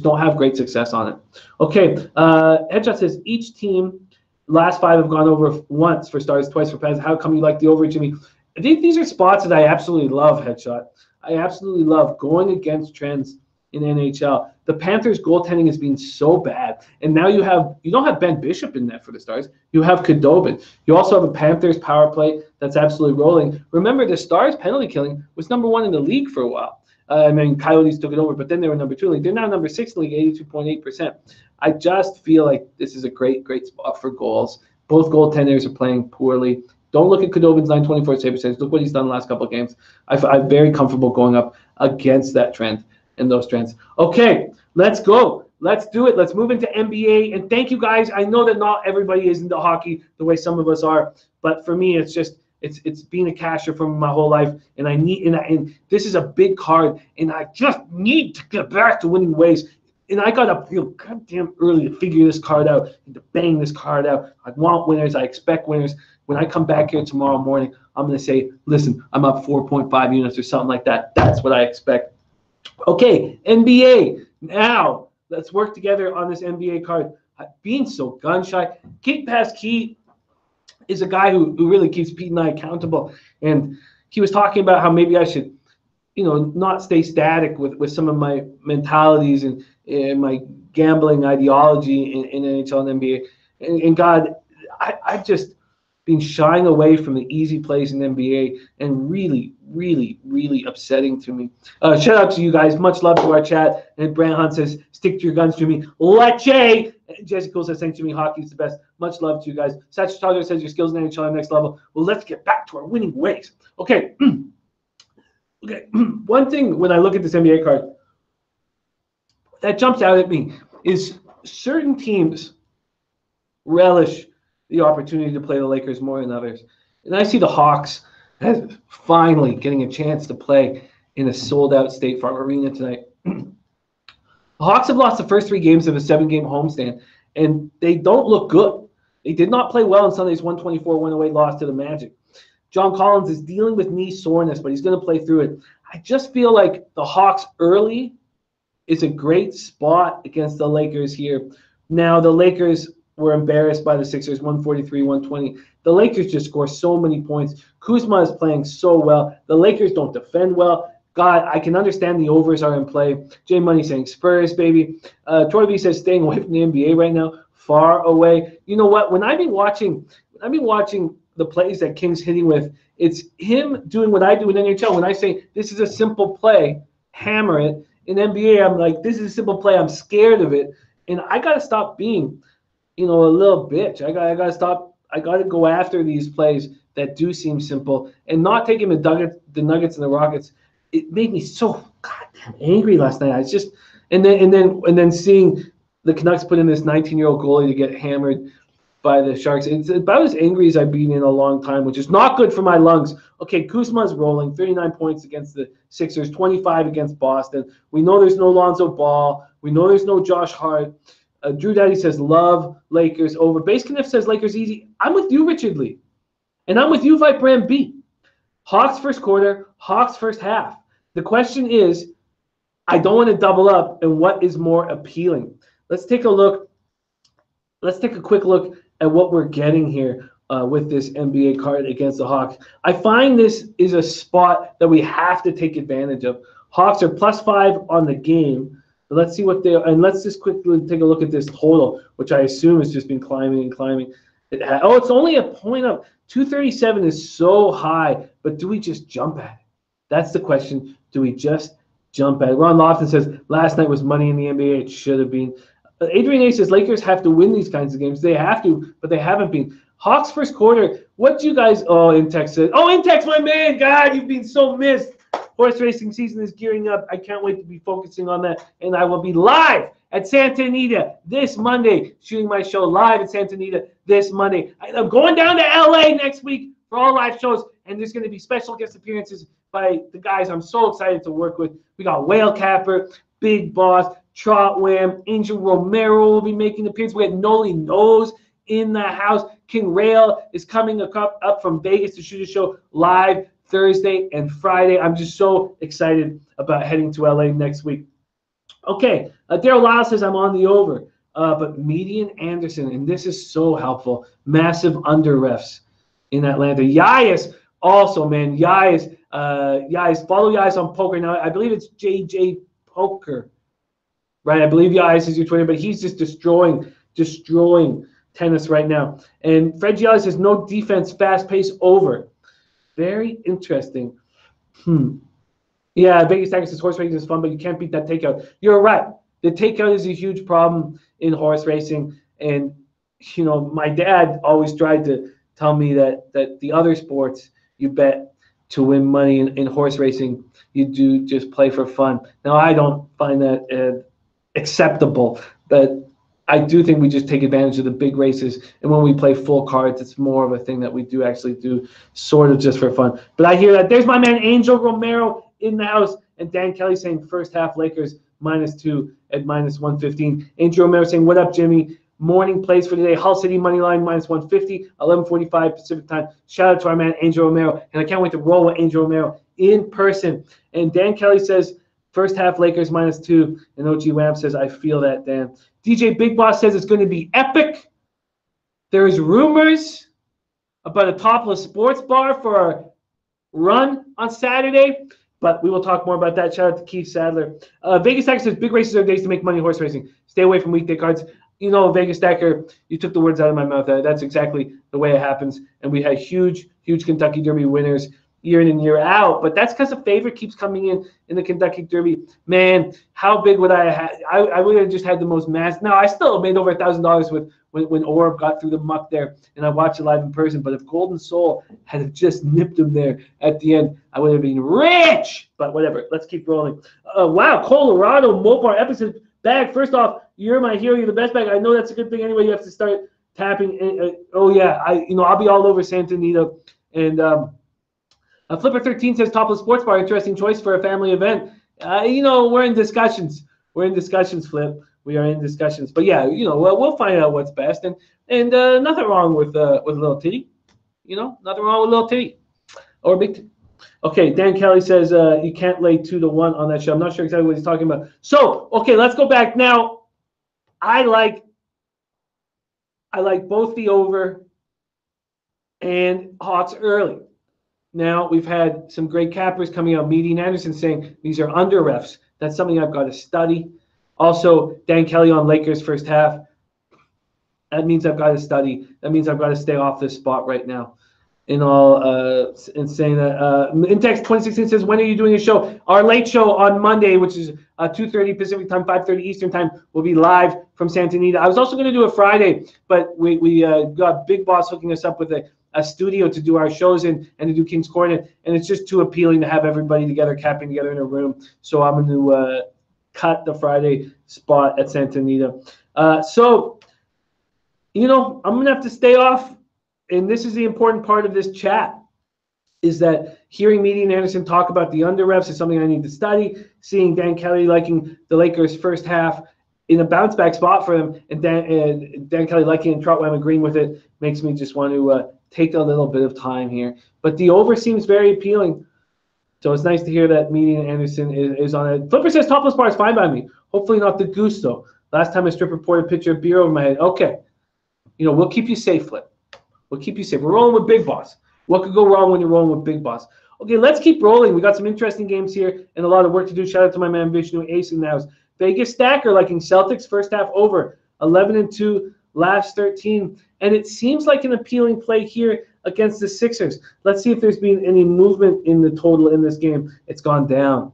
don't have great success on it. Okay, Headshot says each team last 5 have gone over once for Stars, twice for Pens. How come you like the over, Jimmy? I think these are spots that I absolutely love, Headshot. I absolutely love going against trends in NHL. The Panthers' goaltending has been so bad, and now you don't have Ben Bishop in net for the Stars. You have Khudobin. You also have a Panthers power play that's absolutely rolling. Remember, the Stars' penalty killing was number 1 in the league for a while. Coyotes took it over, but then they were number 2 in the league. They're now number 6 in the league, 82.8%. I just feel like this is a great, great spot for goals. Both goaltenders are playing poorly. Don't look at Khudobin's 924 save percentage. Look what he's done the last couple of games. I'm very comfortable going up against that trend and those trends. Okay, let's go. Let's do it. Let's move into NBA. And thank you guys. I know that not everybody is into hockey the way some of us are, but for me, it's just it's been a casher for my whole life, and and this is a big card, and I just need to get back to winning ways. And I got up real goddamn early to figure this card out and to bang this card out. I want winners. I expect winners. When I come back here tomorrow morning, I'm going to say, listen, I'm up 4.5 units or something like that. That's what I expect. Okay, NBA. Now, let's work together on this NBA card. Being so gun-shy. Gabe Pasquini is a guy who really keeps Pete and I accountable. And he was talking about how maybe I should not stay static with some of my mentalities and my gambling ideology in NHL and NBA. And God, I've just been shying away from the easy plays in NBA, and really, really, really upsetting to me. Shout out to you guys. Much love to our chat. And Brant Hunt says, stick to your guns, Jimmy. Leche! Jesse Cole says, thanks, Jimmy. Hockey's the best. Much love to you guys. Satch Tiger says, your skills in NHL are next level. Well, let's get back to our winning ways. Okay. Okay. One thing when I look at this NBA card that jumps out at me is certain teams relish the opportunity to play the Lakers more than others. And I see the Hawks as finally getting a chance to play in a sold-out State Farm Arena tonight. The Hawks have lost the first 3 games of a 7-game homestand, and they don't look good. They did not play well in Sunday's 124-108 loss to the Magic. John Collins is dealing with knee soreness, but he's going to play through it. I just feel like the Hawks early is a great spot against the Lakers here. Now, the Lakers were embarrassed by the Sixers, 143-120. The Lakers just score so many points. Kuzma is playing so well. The Lakers don't defend well. God, I can understand the overs are in play. Jay Money saying Spurs, baby. Troy B says staying away from the NBA right now, far away. You know what? When I've been watching the plays that King's hitting with, it's him doing what I do in NHL. When I say this is a simple play, hammer it. In NBA, I'm like, this is a simple play. I'm scared of it, and I got to stop being, a little bitch. I got to stop. I got to go after these plays that do seem simple and not taking the Nuggets and the Rockets. It made me so goddamn angry last night. I just and then seeing the Canucks put in this 19-year-old goalie to get hammered by the Sharks. It's about as angry as I've been in a long time, which is not good for my lungs. Okay, Kuzma's rolling, 39 points against the Sixers, 25 against Boston. We know there's no Lonzo Ball. We know there's no Josh Hart. Drew Daddy says, love Lakers over. Base Kniff says, Lakers easy. I'm with you, Richard Lee. And I'm with you, Vibrant B. Hawks first quarter, Hawks first half. The question is, I don't want to double up, and what is more appealing? Let's take a look. Let's take a quick look at what we're getting here with this NBA card against the Hawks. I find this is a spot that we have to take advantage of. Hawks are +5 on the game. Let's see what and let's just quickly take a look at this total, which I assume has just been climbing and climbing. It's only a point up. 237 is so high, but do we just jump at it? That's the question. Do we just jump at it? Ron Lofton says, last night was money in the NBA. It should have been. Adrian A says, Lakers have to win these kinds of games. They have to, but they haven't been. Hawks first quarter, what do you guys, Intex says, Intex, my man, God, you've been so missed. Horse racing season is gearing up. I can't wait to be focusing on that, and I will be live at Santa Anita this Monday, shooting my show live at Santa Anita this Monday. I'm going down to LA next week for all live shows, and there's going to be special guest appearances by the guys I'm so excited to work with. We got Whale Capper, Big Boss, Trot Wham, Angel Romero will be making an appearance. We had Noli Nose in the house. King Rail is coming up from Vegas to shoot a show live Thursday and Friday. I'm just so excited about heading to LA next week. Okay, Daryl Lyle says I'm on the over, but Median Anderson, and this is so helpful, massive under refs in Atlanta. Yais also, man, Yais, follow Yais on Poker. Now, I believe it's JJ Poker, right? I believe Yais is your Twitter, but he's just destroying tennis right now. And Fred Giannis says no defense, fast pace over. Very interesting. Yeah, Vegas Tigers says horse racing is fun, but you can't beat that takeout. You're right. The takeout is a huge problem in horse racing. And, my dad always tried to tell me that the other sports you bet to win money. In horse racing, you do just play for fun. Now, I don't find that acceptable, but I do think we just take advantage of the big races, and when we play full cards, it's more of a thing that we do actually do sort of just for fun. But I hear that. There's my man Angel Romero in the house, and Dan Kelly saying first half Lakers -2 at -115. Angel Romero saying, what up, Jimmy? Morning plays for today. Hull City money line -150, 11:45 Pacific time. Shout out to our man Angel Romero, and I can't wait to roll with Angel Romero in person. And Dan Kelly says first half Lakers -2, and OG Wham says I feel that, Dan. DJ Big Boss says it's going to be epic. There's rumors about a topless sports bar for a run on Saturday. But we will talk more about that. Shout out to Keith Sadler. Vegas Stacker says, big races are days to make money horse racing. Stay away from weekday cards. You know, Vegas Stacker, you took the words out of my mouth. That's exactly the way it happens. And we had huge Kentucky Derby winners year in and year out. But that's because the favorite keeps coming in the Kentucky Derby. Man, how big would I have? I would have just had the most mass. Now, I still made over $1,000 with when Orb got through the muck there, and I watched it live in person. But if Golden Soul had just nipped him there at the end, I would have been rich. But whatever, let's keep rolling. Wow, Colorado Mopar episode bag. First off, you're my hero. You're the best bag. I know that's a good thing. Anyway, you have to start tapping. Oh yeah, I'll be all over Santa Anita. And Flipper 13 says topless sports bar. Interesting choice for a family event. We're in discussions. Flip. We are in discussions, but yeah, we'll find out what's best, and nothing wrong with a little titty, nothing wrong with a little titty or a big titty. Okay, Dan Kelly says you can't lay 2-1 on that show. I'm not sure exactly what he's talking about. So okay, let's go back now. I like both the over and Hawks early. Now we've had some great cappers coming out. Meady and Anderson saying these are under refs. That's something I've got to study. Also, Dan Kelly on Lakers first half. That means I've got to study. That means I've got to stay off this spot right now. In saying that, Intex 2016 says, when are you doing a show? Our late show on Monday, which is 2:30 Pacific time, 5:30 Eastern time, will be live from Santa Anita. I was also going to do a Friday, but we got Big Boss hooking us up with a studio to do our shows in and to do King's Corner, and it's just too appealing to have everybody together, capping together in a room. So I'm going to cut the Friday spot at Santa Anita. So I'm going to have to stay off. And this is the important part of this chat, is that hearing Meady and Anderson talk about the under refs is something I need to study. Seeing Dan Kelly liking the Lakers first half in a bounce back spot for them, and Dan Kelly liking and Trotwell agreeing with it makes me just want to take a little bit of time here. But the over seems very appealing. So it's nice to hear that Meady and Anderson is on it. Flipper says topless bar is fine by me. Hopefully not the goose, though. Last time a stripper poured a pitcher of beer over my head. Okay. We'll keep you safe, Flip. We'll keep you safe. We're rolling with Big Boss. What could go wrong when you're rolling with Big Boss? Okay, let's keep rolling. We got some interesting games here and a lot of work to do. Shout out to my man Vishnu Ace in the house. Vegas Stacker liking Celtics first half over 11-2 last 13, and it seems like an appealing play here against the Sixers. Let's see if there's been any movement in the total in this game. It's gone down.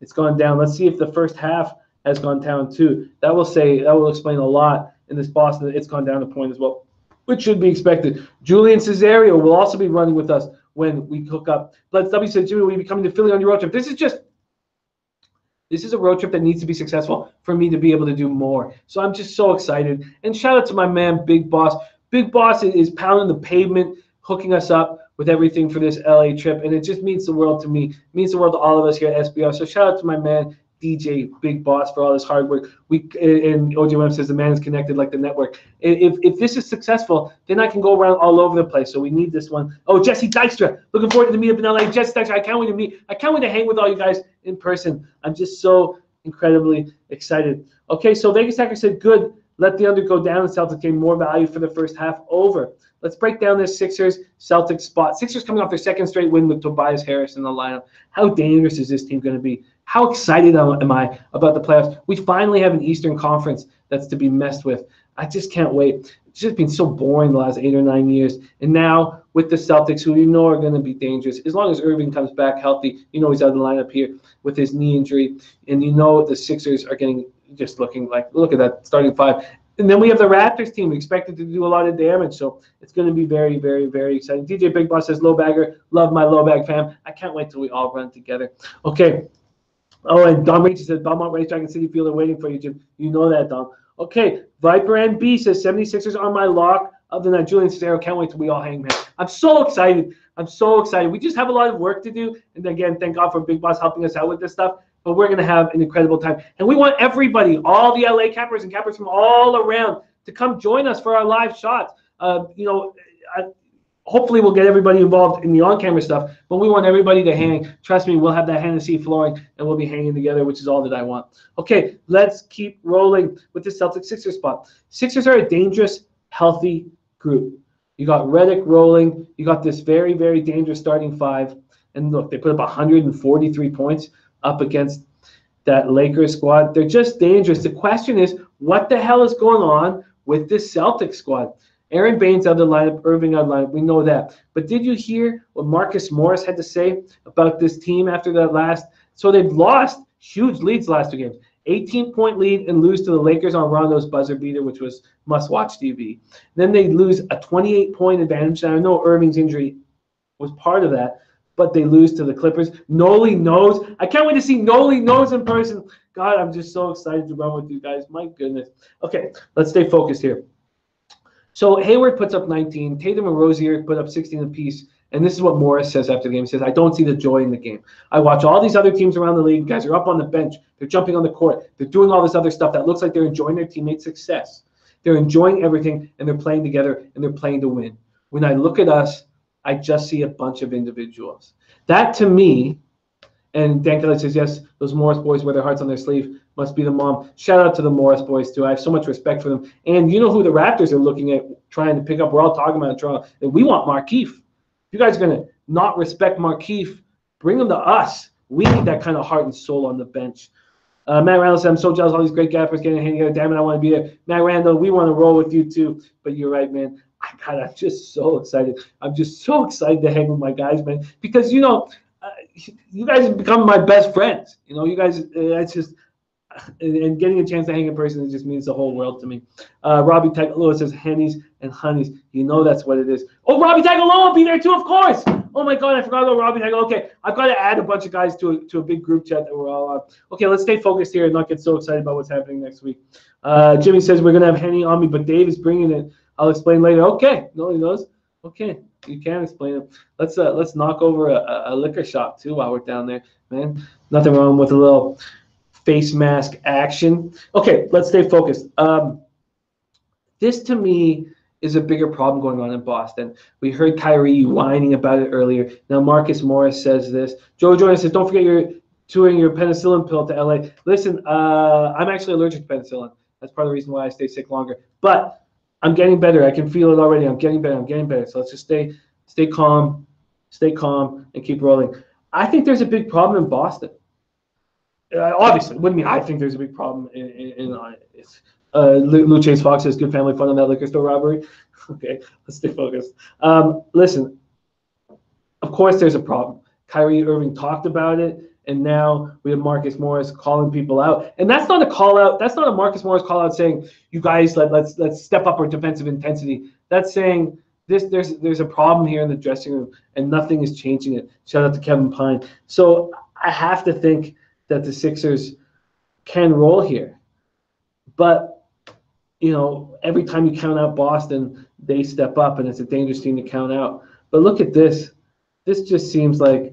It's gone down. Let's see if the first half has gone down too. That will explain a lot in this Boston. It's gone down a point as well, which should be expected. Julian Cesario will also be running with us when we hook up. Let's W said, Jimmy, will you be coming to Philly on your road trip? This is a road trip that needs to be successful for me to be able to do more. So I'm just so excited. And shout out to my man, Big Boss. Big Boss is pounding the pavement, hooking us up with everything for this LA trip. And it just means the world to me. It means the world to all of us here at SBR. So shout out to my man, DJ Big Boss, for all this hard work. And OJM says the man is connected like the network. If this is successful, then I can go around all over the place. So we need this one. Oh, Jesse Dykstra, looking forward to the meetup in LA. Jesse Dykstra, I can't wait to meet. I can't wait to hang with all you guys in person. I'm just so incredibly excited. Okay, so Vegas Hacker said good. Let the under go down. The Celtics gain more value for the first half over. Let's break down this Sixers-Celtics spot. Sixers coming off their second straight win with Tobias Harris in the lineup. How dangerous is this team going to be? How excited am I about the playoffs? We finally have an Eastern Conference that's to be messed with. I just can't wait. It's just been so boring the last 8 or 9 years. And now with the Celtics, who are going to be dangerous, as long as Irving comes back healthy, he's out of the lineup here with his knee injury. And the Sixers are just looking like, look at that starting five. And then we have the Raptors team expected to do a lot of damage. So it's going to be very, very, very exciting. DJ Big Boss says, LoBagger, love my LoBag fam. I can't wait till we all run together. Okay. Oh, and Dom Rachel says, Belmont Racetrack and City Field are waiting for you, Jim. You know that, Dom. Okay. Viper NB says, 76ers on my lock. Other than that, Julian Cesaro, can't wait till we all hang, man. I'm so excited. We just have a lot of work to do. And again, thank God for Big Boss helping us out with this stuff. But we're going to have an incredible time. And we want everybody, all the LA cappers and cappers from all around, to come join us for our live shots. Hopefully we'll get everybody involved in the on-camera stuff, but we want everybody to hang. Trust me, we'll have that Hennessy flowing, and we'll be hanging together, which is all that I want. Okay, let's keep rolling with the Celtics-Sixers spot. Sixers are a dangerous, healthy group. You got Redick rolling. You got this very, very dangerous starting five. And look, they put up 143 points up against that Lakers squad. They're just dangerous. The question is, what the hell is going on with this Celtics squad? Aaron Baines out of the lineup, Irving out of the lineup. We know that. But did you hear what Marcus Morris had to say about this team after that last? So they've lost huge leads last 2 games. 18-point lead and lose to the Lakers on Rondo's buzzer beater, which was must-watch TV. Then they lose a 28-point advantage. And I know Irving's injury was part of that, but they lose to the Clippers. Noli knows. I can't wait to see Noli knows in person. God, I'm just so excited to run with you guys. My goodness. Okay, let's stay focused here. So Hayward puts up 19. Tatum and Rozier put up 16 apiece. And this is what Morris says after the game. He says, I don't see the joy in the game. I watch all these other teams around the league. Guys are up on the bench. They're jumping on the court. They're doing all this other stuff that looks like they're enjoying their teammates' success. They're enjoying everything, and they're playing together, and they're playing to win. When I look at us, I just see a bunch of individuals. That, to me, and Dan Kelly says, yes, those Morris boys wear their hearts on their sleeve. Must be the mom. Shout out to the Morris boys, too. I have so much respect for them. And you know who the Raptors are looking at trying to pick up? We're all talking about in Toronto. And we want Markieff. If you guys are going to not respect Markieff, bring him to us. We need that kind of heart and soul on the bench. Matt Randall said, I'm so jealous of all these great gappers getting a hand together. Damn it, I want to be there. Matt Randall, we want to roll with you, too. But you're right, man. I'm just so excited. I'm just so excited to hang with my guys, man. Because, you know, you guys have become my best friends. You know, you guys, it's just, and getting a chance to hang in person, it just means the whole world to me. Robbie Tagaloa says, Hennies and Honeys. You know that's what it is. Oh, Robbie Tagaloa will be there too, of course. Oh, my God, I forgot about Robbie Tagaloa. Okay, I've got to add a bunch of guys to a big group chat that we're all on. Okay, let's stay focused here and not get so excited about what's happening next week. Jimmy says, we're going to have Henny on me, but Dave is bringing it. I'll explain later. Okay, no, he knows. Okay, you can explain it. Let's knock over a liquor shop, too, while we're down there, man. Nothing wrong with a little face mask action. Okay, let's stay focused. This, to me, is a bigger problem going on in Boston. We heard Kyrie whining about it earlier. Now Marcus Morris says this. Joe Joyce says, don't forget you're touring your penicillin pill to LA. Listen, I'm actually allergic to penicillin. That's part of the reason why I stay sick longer. But I'm getting better. I can feel it already. I'm getting better. So let's just stay calm, and keep rolling. I think there's a big problem in Boston. Obviously, what do you mean? I think there's a big problem in Lou Chase Fox says good family fun on that liquor store robbery. Okay, let's stay focused. Listen, of course there's a problem. Kyrie Irving talked about it, and now we have Marcus Morris calling people out. And that's not a call out. That's not a Marcus Morris call out saying, you guys, let's step up our defensive intensity. That's saying there's a problem here in the dressing room, and nothing is changing it. Shout out to Kevin Pine. So I have to think that the Sixers can roll here. But, you know, every time you count out Boston, they step up, and it's a dangerous team to count out. But look at this. This just seems like,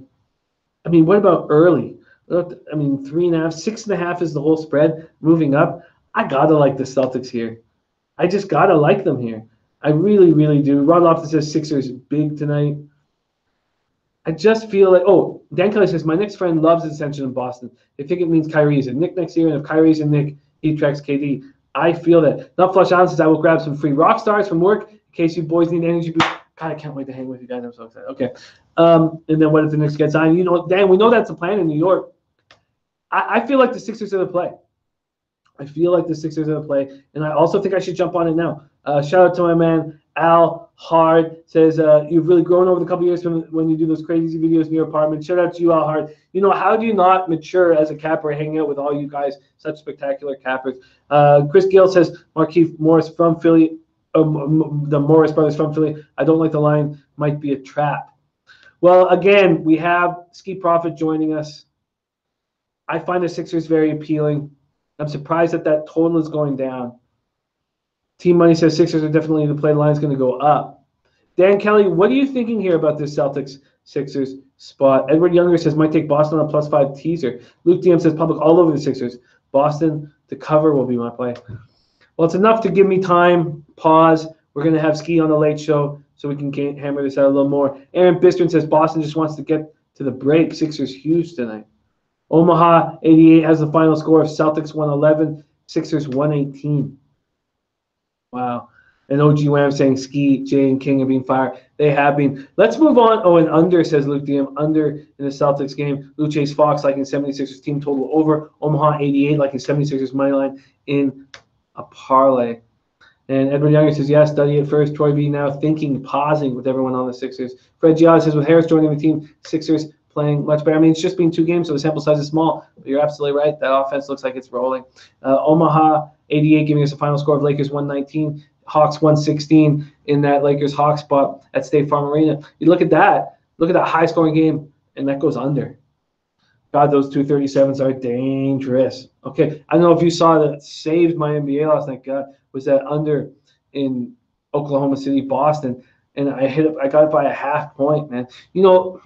I mean, what about early? I mean, 3.5, 6.5 is the whole spread moving up. I got to like the Celtics here. I just got to like them here. I really, really do. Rod Loftus says Sixers big tonight. I just feel like, oh, Dan Kelly says, my next friend loves Ascension in Boston. They think it means Kyrie's in Nick next year, and if Kyrie's in Nick, he tracks KD. I feel that. Not Flush Allen says, I will grab some free rock stars from work in case you boys need energy boost. God, I can't wait to hang with you guys. I'm so excited. Okay. And then what if the Knicks get signed? You know, Dan, we know that's the plan in New York. I feel like the Sixers are the play. And I also think I should jump on it now. Shout out to my man, Al Hard, says, you've really grown over the couple years from when you do those crazy videos in your apartment. Shout out to you, Al Hard. You know, how do you not mature as a capper hanging out with all you guys, such spectacular cappers? Chris Gill says, Markieff Morris from Philly, the Morris brothers from Philly. I don't like the line, might be a trap. Well, again, we have Ski Profit joining us. I find the Sixers very appealing. I'm surprised that total is going down. Team Money says Sixers are definitely the play. The line's going to go up. Dan Kelly, what are you thinking here about this Celtics-Sixers spot? Edward Younger says might take Boston on a +5 teaser. Luke DM says public all over the Sixers. Boston to cover will be my play. Well, it's enough to give me time. Pause. We're going to have Ski on the late show so we can hammer this out a little more. Aaron Bistron says Boston just wants to get to the break. Sixers huge tonight. Omaha 88 has the final score of Celtics 111, Sixers 118. Wow. And OG Wham saying Ski, Jay, and King are being fired. They have been. Let's move on. Oh, and under, says Luke DM. Under in the Celtics game. Blue Chase Fox liking 76ers team total over. Omaha 88 liking 76ers money line in a parlay. And Edward Younger says, yes, study at first. Troy B now thinking, pausing with everyone on the Sixers. Fred Giannis says, with Harris joining the team, Sixers playing much better. I mean, it's just been 2 games, so the sample size is small. But you're absolutely right. That offense looks like it's rolling. Omaha 88 giving us a final score of Lakers 119. Hawks 116 in that Lakers-Hawks spot at State Farm Arena. You look at that. Look at that high-scoring game, and that goes under. God, those 237s are dangerous. Okay, I don't know if you saw that saved my NBA last night. God, was that under in Oklahoma City, Boston, and I got it by a half point, man. You know,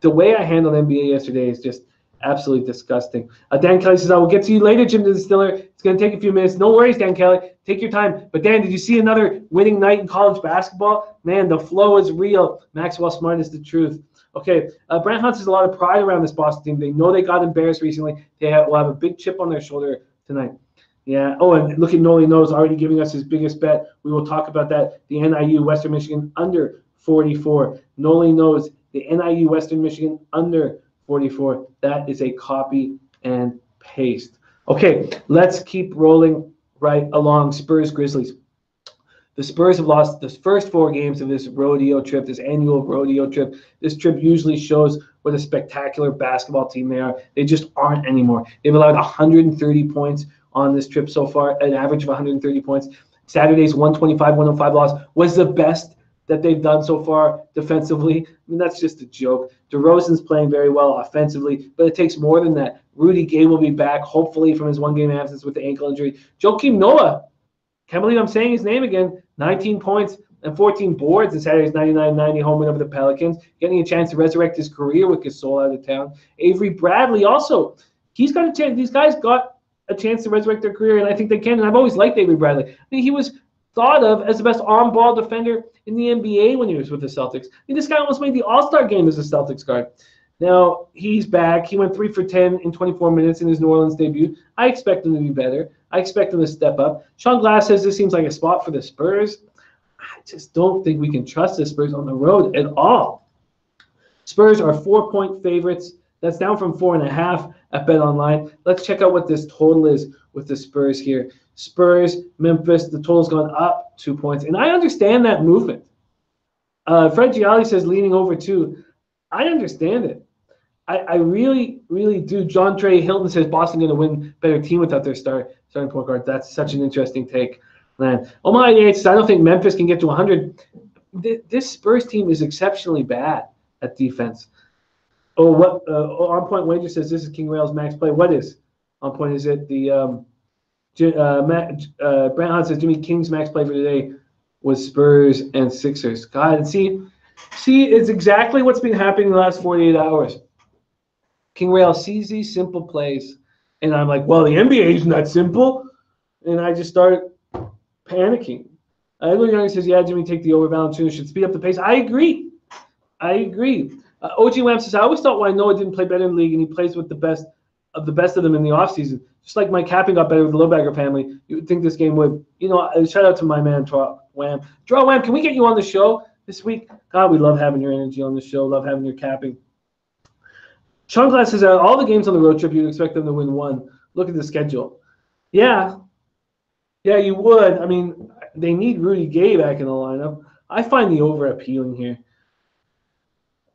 the way I handled NBA yesterday is just absolutely disgusting. Dan Kelly says, I will get to you later, Jim the Distiller. It's going to take a few minutes. No worries, Dan Kelly. Take your time. But, Dan, did you see another winning night in college basketball? Man, the flow is real. Maxwell Smart is the truth. Okay, Brant Hunt has a lot of pride around this Boston team. They know they got embarrassed recently. Will have a big chip on their shoulder tonight. Yeah. Oh, and look at Noli Knows already giving us his biggest bet. We will talk about that. The NIU Western Michigan under 44. Noli Knows the NIU Western Michigan under 44. That is a copy and paste. Okay, let's keep rolling right along. Spurs Grizzlies. The Spurs have lost the first 4 games of this rodeo trip, this annual rodeo trip. This trip usually shows what a spectacular basketball team they are. They just aren't anymore. They've allowed 130 points on this trip so far, an average of 130 points. Saturday's 125-105 loss was the best that they've done so far defensively. I mean, that's just a joke. DeRozan's playing very well offensively, but it takes more than that. Rudy Gay will be back, hopefully, from his 1-game absence with the ankle injury. Joakim Noah, can't believe I'm saying his name again, 19 points and 14 boards in Saturday's 99-90 home win over the Pelicans, getting a chance to resurrect his career with Gasol out of town. Avery Bradley also, he's got a chance. These guys got a chance to resurrect their career, and I think they can. And I've always liked Avery Bradley. I mean, he was thought of as the best on-ball defender in the NBA when he was with the Celtics. I mean, this guy almost made the All-Star game as a Celtics guard. Now, he's back. He went 3 for 10 in 24 minutes in his New Orleans debut. I expect him to be better. I expect him to step up. Sean Glass says this seems like a spot for the Spurs. I just don't think we can trust the Spurs on the road at all. Spurs are 4-point favorites. That's down from 4.5 at BetOnline. Let's check out what this total is with the Spurs here. Spurs, Memphis, the total's gone up 2 points. And I understand that movement. Fred Gialli says leaning over 2. I understand it. I really, really do. John Trey Hilton says Boston going to win better team without their starting point guard. That's such an interesting take, man. Omaha 88 says I don't think Memphis can get to 100. This Spurs team is exceptionally bad at defense. Oh, what? On Point Wager says this is King Rail's max play. What is on point? Is it the Brant Hunt says Jimmy King's max play for today was Spurs and Sixers. God, and see, it's exactly what's been happening in the last 48 hours. King Rail sees these simple plays, and I'm like, well, the NBA isn't that simple. And I just start panicking. Edward Young says, yeah, Jimmy, take the over. Valanciunas should speed up the pace. I agree. OG Wham says, I always thought Noah didn't play better in the league, and he plays with the best of them in the offseason. Just like Mike Capping got better with the LoBagger family, you would think this game would. You know, shout out to my man, Draw Wham. Draw Wham, can we get you on the show this week? God, we love having your energy on the show, love having your capping. Sean Glass says, all the games on the road trip, you'd expect them to win 1. Look at the schedule. Yeah, you would. I mean, they need Rudy Gay back in the lineup. I find the over appealing here.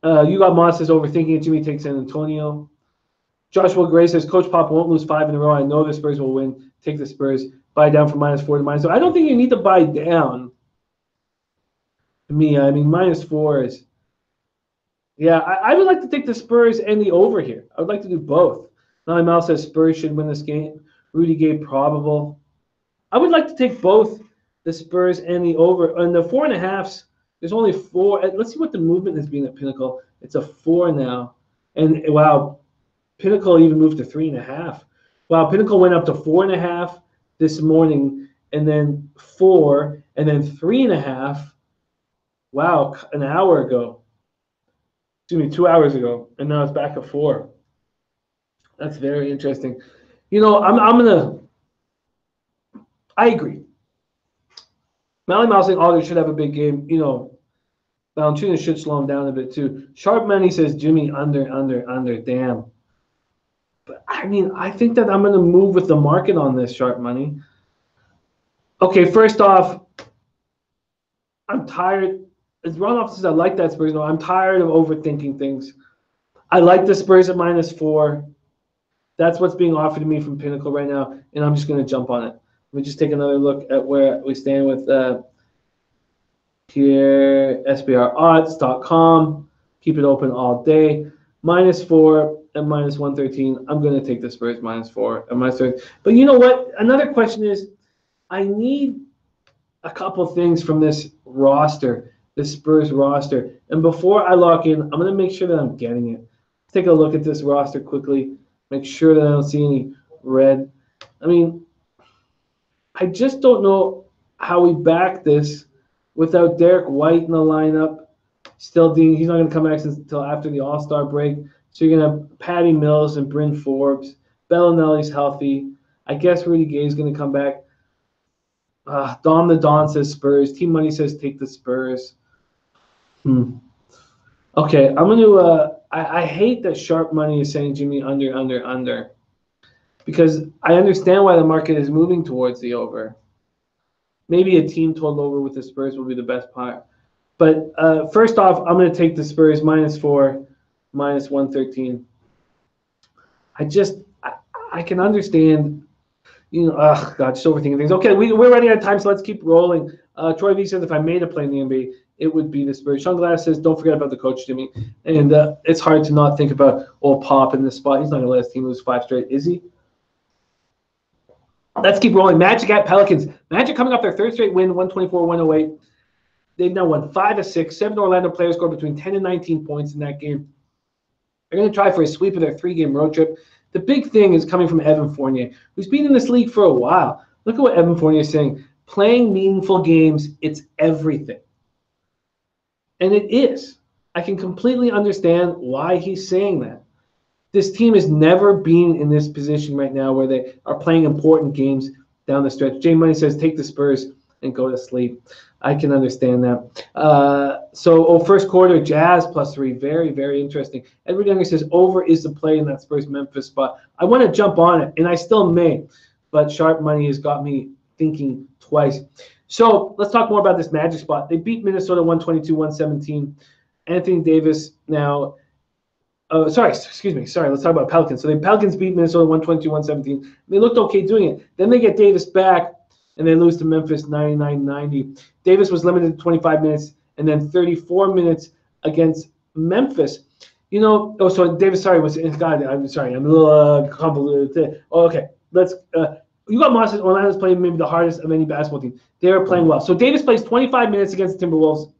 You got Moss says overthinking it. Jimmy takes San Antonio. Joshua Gray says Coach Pop won't lose 5 in a row. I know the Spurs will win. Take the Spurs. Buy down from -4 to -2. So I don't think you need to buy down. To me, I mean, -4 is. Yeah, I would like to take the Spurs and the over here. I would like to do both. Nolly Mal says Spurs should win this game. Rudy Gay probable. I would like to take both the Spurs and the over. And the 4.5s, there's only 4. Let's see what the movement has been at Pinnacle. It's a 4 now. And wow, Pinnacle even moved to 3.5. Wow, Pinnacle went up to 4.5 this morning, and then 4, and then 3.5. Wow, an hour ago. 2 hours ago, and now it's back at 4. That's very interesting. You know, I agree. Mally Mouse saying Auger should have a big game. You know, Valanciunas should slow him down a bit too. Sharp Money says Jimmy under. Damn. But I mean, I think that I'm going to move with the market on this, Sharp Money. Okay, first off, I'm tired. As Ron off says, I like that Spurs. No, I'm tired of overthinking things. I like the Spurs at -4. That's what's being offered to me from Pinnacle right now, and I'm just going to jump on it. Let me just take another look at where we stand with here, SBRodds.com. Keep it open all day. -4 and -113. I'm going to take the Spurs -4 and -3. But you know what? Another question is, I need a couple things from this roster, this Spurs roster. And before I lock in, I'm going to make sure that I'm getting it. Let's take a look at this roster quickly. Make sure that I don't see any red. I mean, I just don't know how we back this without Derek White in the lineup. Still, Dean, he's not going to come back until after the All-Star break. So you're going to have Patty Mills and Bryn Forbes. Bellinelli's healthy. I guess Rudy Gay's going to come back. Dom the Don says Spurs. Team Money says take the Spurs. Okay, I'm going to I hate that Sharp Money is saying Jimmy under. Because I understand why the market is moving towards the over. Maybe a team total over with the Spurs will be the best part. But first off, I'm going to take the Spurs -4, -113. I can understand, you know, God, just overthinking things. Okay, we're running out of time, so let's keep rolling. Troy V says, if I made a play in the NBA, it would be the Spurs. Sean Glass says, don't forget about the coach, Jimmy. And it's hard to not think about old Pop in this spot. He's not going to let his team lose 5 straight, is he? Let's keep rolling. Magic at Pelicans. Magic coming off their 3rd straight win, 124-108. They've now won 5 of 6. 7 Orlando players scored between 10 and 19 points in that game. They're going to try for a sweep of their 3-game road trip. The big thing is coming from Evan Fournier, who's been in this league for a while. Look at what Evan Fournier is saying. Playing meaningful games, it's everything. And it is. I can completely understand why he's saying that. This team has never been in this position right now where they are playing important games down the stretch. Jay Money says, take the Spurs and go to sleep. I can understand that. First quarter, Jazz +3. Very, very interesting. Edward Younger says, over is the play in that Spurs-Memphis spot. I want to jump on it, and I still may. But Sharp Money has got me thinking twice. So let's talk more about this Magic spot. They beat Minnesota 122-117. Anthony Davis now – Sorry. Let's talk about Pelicans. So the Pelicans beat Minnesota 122-117. They looked okay doing it. Then they get Davis back, and they lose to Memphis 99-90. Davis was limited to 25 minutes and then 34 minutes against Memphis. You know, Davis, I'm sorry, I'm a little convoluted. Okay, you got Moss. Orlando's playing maybe the hardest of any basketball team. They are playing well. So Davis plays 25 minutes against the Timberwolves.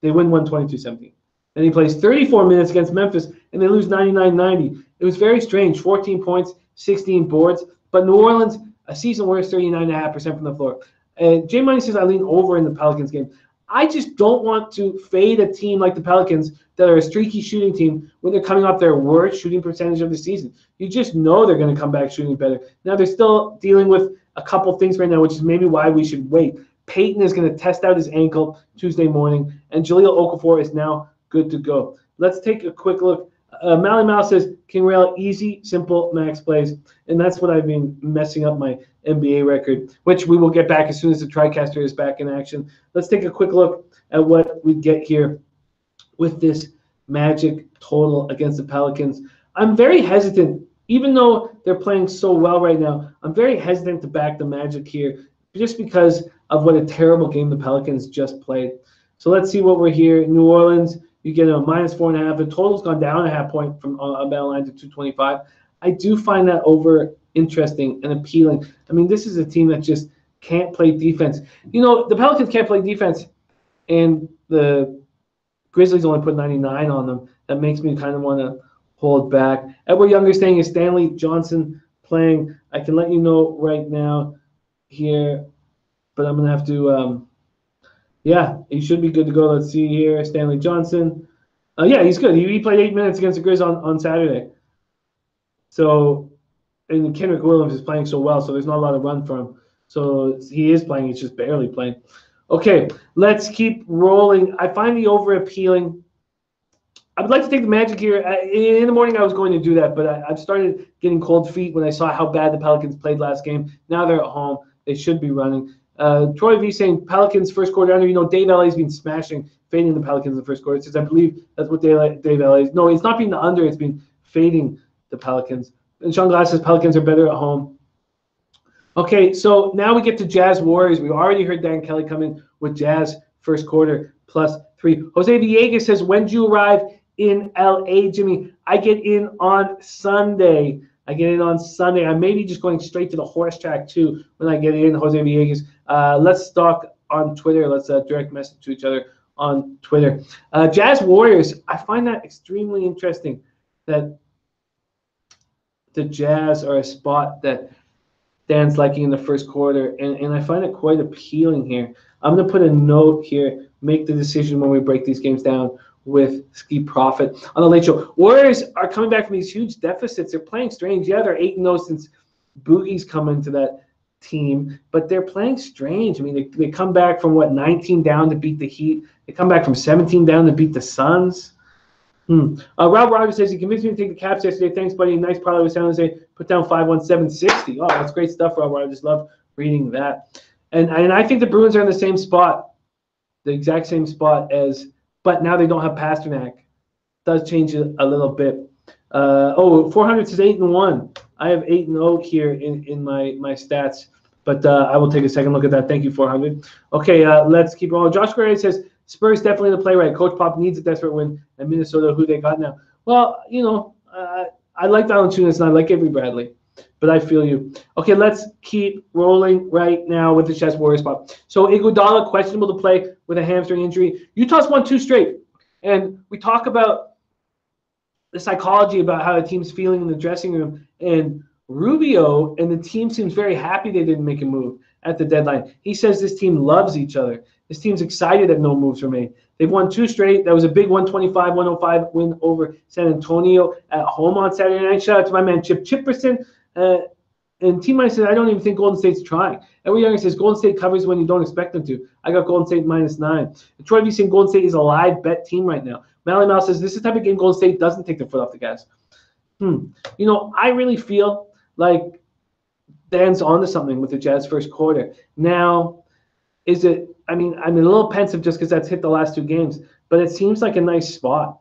They win 122-17. And he plays 34 minutes against Memphis, and they lose 99-90. It was very strange. 14 points, 16 boards. But New Orleans, a season worst, 39.5% from the floor. And Jay Money says I lean over in the Pelicans game. I just don't want to fade a team like the Pelicans that are a streaky shooting team when they're coming off their worst shooting percentage of the season. You just know they're going to come back shooting better. Now, they're still dealing with a couple things right now, which is maybe why we should wait. Peyton is going to test out his ankle Tuesday morning, and Jahlil Okafor is now good to go. Let's take a quick look. Mally Mouse says, King Rail, easy, simple, max plays. And that's what I've been messing up my NBA record, which we will get back as soon as the TriCaster is back in action. Let's take a quick look at what we get here with this Magic total against the Pelicans. I'm very hesitant, even though they're playing so well right now, I'm very hesitant to back the Magic here just because of what a terrible game the Pelicans just played. So let's see what we're here. In New Orleans, you get a -4.5. The total's gone down a half point from a battle line to 225. I do find that over interesting and appealing. I mean, this is a team that just can't play defense. You know, the Pelicans can't play defense, and the Grizzlies only put 99 on them. That makes me kind of want to hold back. Edward Younger saying, is Stanley Johnson playing? I can let you know right now here, but I'm going to have to yeah, he should be good to go. Let's see here. Stanley Johnson. Yeah, he's good. He played 8 minutes against the Grizz on Saturday. So, and Kendrick Williams is playing so well, so there's not a lot of run for him. So he is playing. He's just barely playing. Okay, let's keep rolling. I find the over appealing. I would like to take the Magic here. In the morning, I was going to do that, but I've started getting cold feet when I saw how bad the Pelicans played last game. Now they're at home. They should be running. Troy V saying Pelicans first quarter under. You know, Dave LA's been smashing, fading the Pelicans in the first quarter. It says, I believe that's what Dave LA is. No, it's not being the under. It's been fading the Pelicans. And Sean Glass says Pelicans are better at home. Okay, so now we get to Jazz Warriors. We already heard Dan Kelly come in with Jazz first quarter +3. Jose Villegas says, when do you arrive in LA, Jimmy? I get in on Sunday. I'm maybe just going straight to the horse track too when I get in, Jose Villegas. Let's talk on Twitter. Let's direct message to each other on Twitter. Jazz Warriors, I find that extremely interesting that the Jazz are a spot that Dan's liking in the first quarter, and I find it quite appealing here. I'm going to put a note here, make the decision when we break these games down with Ski Profit on the Late Show. Warriors are coming back from these huge deficits. They're playing strange. Yeah, they're 8-0 since Boogie's come into that team, but they're playing strange. I mean, they come back from, 19 down to beat the Heat. They come back from 17 down to beat the Suns. Rob Rogers says, he convinced me to take the Caps yesterday. Thanks, buddy. Nice parlay with San Jose. Put down 5-1-760. Oh, that's great stuff, Rob. I just love reading that. And I think the Bruins are in the same spot, the exact same spot as, but now they don't have Pasternak. Does change it a little bit. 400 says 8-1. I have 8-0 here in my stats, but I will take a second look at that. Thank you, 400. Okay, let's keep going. Josh Gray says, Spurs definitely the play right. Coach Pop needs a desperate win, and Minnesota, who they got now. Well, I like Valanciunas and I like Avery Bradley, but I feel you. Okay, let's keep rolling right now with the Jazz Warriors spot. So Iguodala questionable to play with a hamstring injury. Utah's won 2 straight, and we talk about the psychology about how the team's feeling in the dressing room, and Rubio and the team seems very happy they didn't make a move at the deadline. He says this team loves each other. This team's excited that no moves were made. They've won 2 straight. That was a big 125-105 win over San Antonio at home on Saturday night. Shout out to my man Chip Chipperson. And T-Money says, I don't even think Golden State's trying. Edward Younger says, Golden State covers when you don't expect them to. I got Golden State -9. And Troy V saying Golden State is a live bet team right now. Mally Mal says, this is the type of game Golden State doesn't take their foot off the gas. I really feel like Dan's onto something with the Jazz first quarter. Now, is it, I'm a little pensive just because that's hit the last 2 games, but it seems like a nice spot.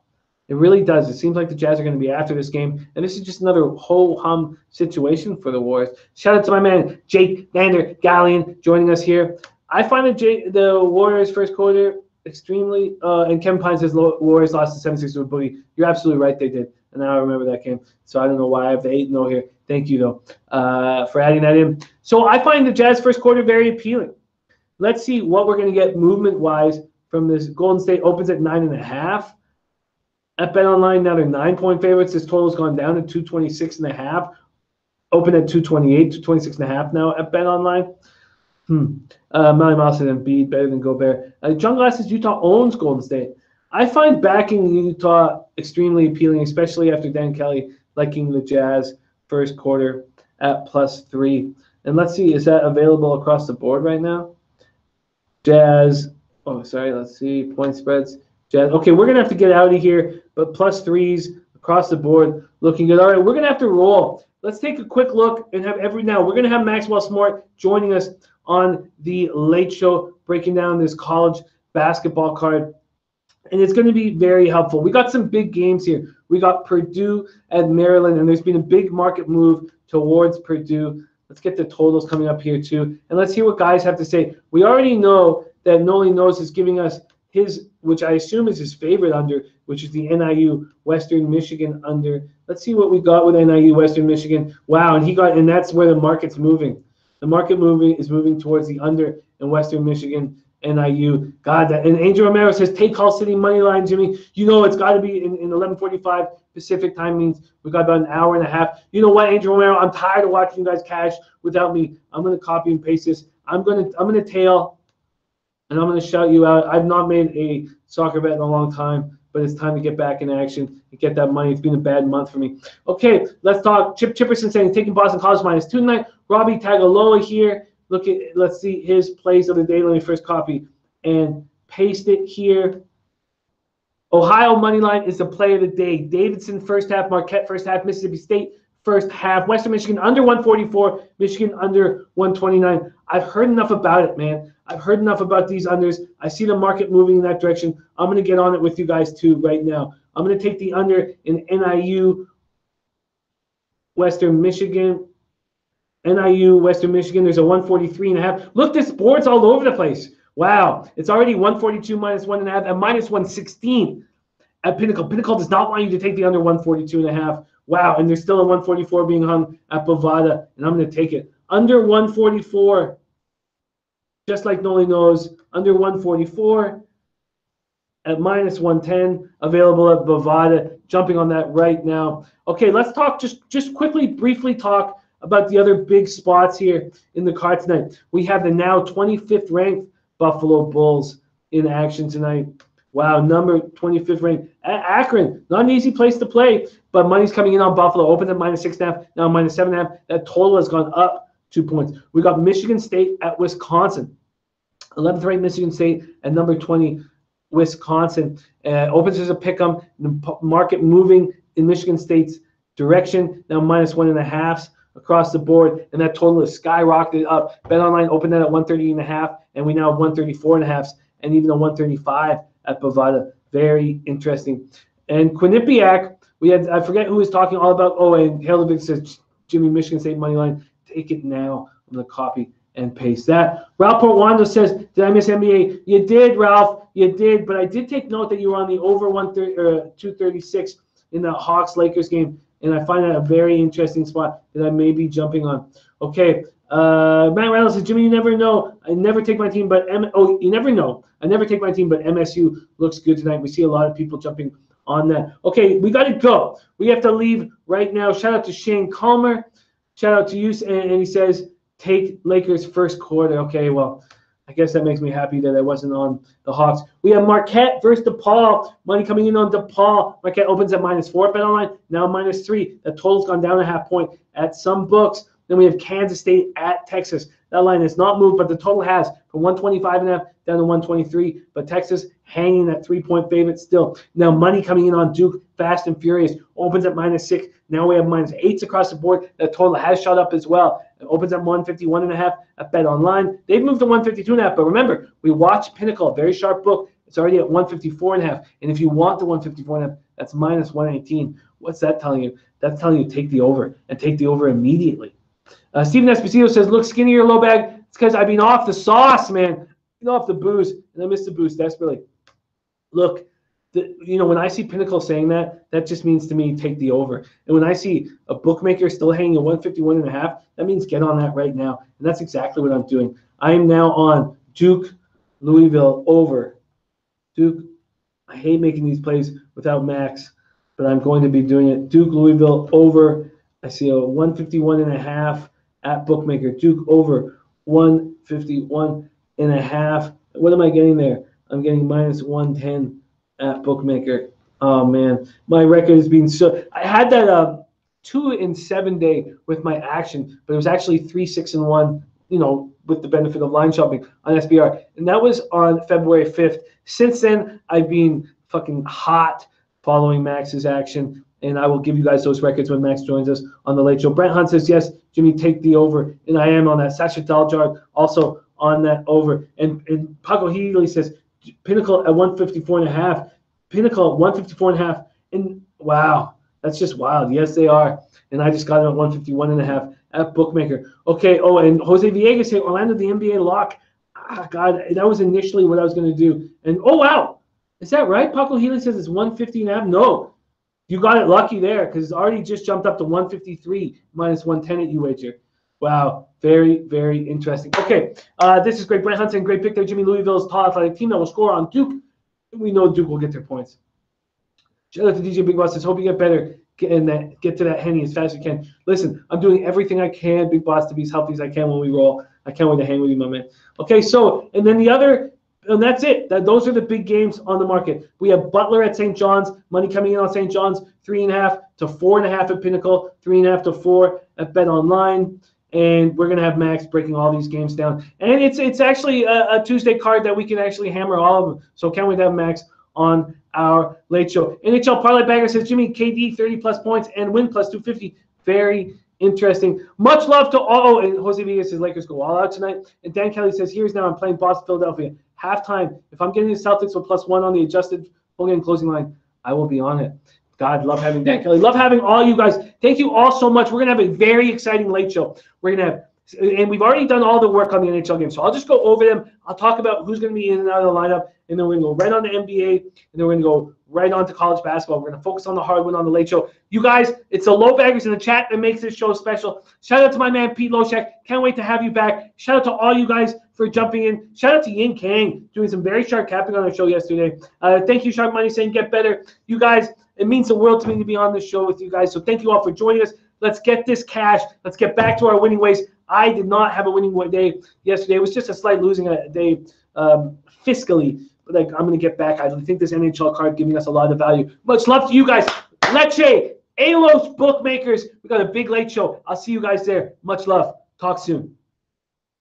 It really does. It seems like the Jazz are going to be after this game, and this is just another ho-hum situation for the Warriors. Shout out to my man, Jake Vander Gallion, joining us here. I find the Warriors first quarter extremely, and Kevin Pine says Warriors lost to 76 with Boogie. You're absolutely right, they did. And now I remember that game. So I don't know why I have the 8-0 here. Thank you, though, for adding that in. So I find the Jazz first quarter very appealing. Let's see what we're going to get movement-wise from this. Golden State opens at 9.5. At BetOnline, now they're 9-point favorites. This total's gone down to 226.5. Open at 228, 226.5 now at BetOnline. Melly Mouse and Embiid better than Gobert. John Glass says Utah owns Golden State. I find backing Utah extremely appealing, especially after Dan Kelly liking the Jazz first quarter at +3. And let's see, is that available across the board right now? Jazz. Let's see. Point spreads. Jazz. Okay, we're going to have to get out of here, but +3s across the board looking good. All right, we're going to have to roll. Let's take a quick look and have we're going to have Maxwell Smart joining us on the Late Show, breaking down this college basketball card. And it's going to be very helpful. We got some big games here. We got Purdue at Maryland, and there's been a big market move towards Purdue. Let's get the totals coming up here, too. And let's hear what guys have to say. We already know that Noli Knows is giving us his, which I assume is his favorite under, which is the NIU Western Michigan under. Let's see what we got with NIU Western Michigan. Wow, and that's where the market's moving. The market is moving towards the under in Western Michigan. NIU. God, and Angel Romero says, take Hull City money line, Jimmy. It's got to be in 11:45 Pacific time, means we got about an hour and a half. You know what, Angel Romero? I'm tired of watching you guys cash without me. I'm going to copy and paste this. I'm going to tail, and I'm going to shout you out. I've not made a soccer bet in a long time, but it's time to get back in action and get that money. It's been a bad month for me. Okay, let's talk. Chip Chipperson saying, taking Boston College -2 tonight. Robbie Tagaloa here. Let's see his plays of the day. Let me first copy and paste it here. Ohio money line is the play of the day. Davidson first half, Marquette first half, Mississippi State first half, Western Michigan under 144, Michigan under 129. I've heard enough about it, man. I've heard enough about these unders. I see the market moving in that direction. I'm going to get on it with you guys too right now. I'm going to take the under in NIU, Western Michigan. NIU, Western Michigan, there's a 143.5. Look, this board's all over the place. Wow. It's already 142 minus 1.5 and minus 116 at Pinnacle. Pinnacle does not want you to take the under 142.5. Wow. And there's still a 144 being hung at Bovada, and I'm going to take it. Under 144, just like Noli knows, under 144 at minus 110, available at Bovada. Jumping on that right now. Okay, let's talk, just quickly, briefly talk about the other big spots here in the card tonight. We have the now 25th ranked Buffalo Bulls in action tonight. Wow, number 25th ranked. Akron, not an easy place to play, but money's coming in on Buffalo. Opens at minus 6.5, now minus 7.5. That total has gone up 2 points. We got Michigan State at Wisconsin. 11th ranked Michigan State at number 20, Wisconsin. Opens as a pick'em. The market moving in Michigan State's direction. Now minus 1.5 across the board, and that total is skyrocketed up. BetOnline opened that at 130.5, and we now have 134.5, and even a 135 at Bovada. Very interesting. And Quinnipiac, we had, I forget who was talking all about. Oh, and Halevic says Jimmy, Michigan State money line. Take it now. I'm gonna copy and paste that. Ralph Portwando says, did I miss NBA? You did, Ralph. You did, but I did take note that you were on the over 236 in the Hawks-Lakers game. And I find that a very interesting spot that I may be jumping on. Okay, Matt Reynolds says, Jimmy, you never know. I never take my team, but you never know. I never take my team, but MSU looks good tonight. We see a lot of people jumping on that. Okay, we got to go. We have to leave right now. Shout out to Shane Calmer. Shout out to you. And he says, take Lakers first quarter. Okay, well, I guess that makes me happy that I wasn't on the Hawks. We have Marquette versus DePaul. Money coming in on DePaul. Marquette opens at minus 4 at BetOnline, now minus 3. That total's gone down a half point at some books. Then we have Kansas State at Texas. That line has not moved, but the total has from 125.5 down to 123. But Texas hanging that 3-point favorite still. Now money coming in on Duke, fast and furious. Opens at minus 6. Now we have minus 8s across the board. That total has shot up as well. It opens at 151.5 at BetOnline. They've moved to 152.5, but remember, we watched Pinnacle, a very sharp book. It's already at 154.5. And if you want the 154.5, that's minus 118. What's that telling you? That's telling you take the over, and take the over immediately. Steven Esposito says, look skinnier, LoBag. It's because I've been off the sauce, man. Been off the booze, and I miss the booze desperately. Look, when I see Pinnacle saying that, that just means to me take the over. And when I see a bookmaker still hanging at 151.5, that means get on that right now. And that's exactly what I'm doing. I am now on Duke, Louisville over. Duke, I hate making these plays without Max, but I'm going to be doing it. Duke, Louisville over. I see a 151.5 at bookmaker. Duke over 151.5. What am I getting there? I'm getting minus 110 at bookmaker. Oh man, my record has been so. I had that 2-7 day with my action, but it was actually 3-6-1. With the benefit of line shopping on SBR, and that was on February 5th. Since then, I've been fucking hot following Max's action, and I will give you guys those records when Max joins us on the Late Show. Brent Hunt says, yes, Jimmy, take the over, and I am on that. Sasha Daljard also on that over. And Paco Healy says, Pinnacle at 154.5. Pinnacle at 154.5. And wow, that's just wild. Yes, they are. And I just got it at 151.5 at bookmaker. Okay, and Jose Villegas said, Orlando, the NBA lock. God, that was initially what I was going to do. And, oh, wow. Is that right? Paco Healy says it's 150.5. No. You got it lucky there because it's already just jumped up to 153 minus 110 at UWager. Wow, very, very interesting. Okay, this is great. Brent Hunson, great pick there. Jimmy, Louisville's tall athletic team that will score on Duke. We know Duke will get their points. Shout out to DJ Big Boss says, hope you get better. Get to that Henny as fast as you can. Listen, I'm doing everything I can, Big Boss, to be as healthy as I can when we roll. I can't wait to hang with you, my man. Okay, so, and then the other, and that's it. Those are the big games on the market. We have Butler at St. John's. Money coming in on St. John's, 3.5 to 4.5 at Pinnacle, 3.5 to 4 at BetOnline. and we're gonna have Max breaking all these games down. And it's actually a Tuesday card that we can actually hammer all of them. So can't wait to have Max on our late show. NHL Parlay Bagger says Jimmy KD 30+ points and win plus 250. Very interesting. Much love to all. And Jose Villa says Lakers go all out tonight. And Dan Kelly says here's now I'm playing Boston Philadelphia halftime. If I'm getting the Celtics with +1 on the adjusted full game closing line, I will be on it. God, love having Dan Kelly. Love having all you guys. Thank you all so much. We're going to have a very exciting late show. We're going to have, and we've already done all the work on the NHL game. So I'll just go over them. I'll talk about who's going to be in and out of the lineup. And then we're going to go right on to NBA. And then we're going to go right on to college basketball. We're going to focus on the hard win on the late show. You guys, it's the LoBaggers in the chat that makes this show special. Shout out to my man, Pete Loshak. Can't wait to have you back. Shout out to all you guys for jumping in. Shout out to Yin Kang doing some very sharp capping on our show yesterday. Thank you, Sharp Money, saying get better. You guys, it means the world to me to be on this show with you guys. So thank you all for joining us. Let's get this cash. Let's get back to our winning ways. I did not have a winning day yesterday. It was just a slight losing day fiscally. But like, I'm going to get back. I think this NHL card giving us a lot of value. Much love to you guys. Leche, Alos Bookmakers. We got a big late show. I'll see you guys there. Much love. Talk soon.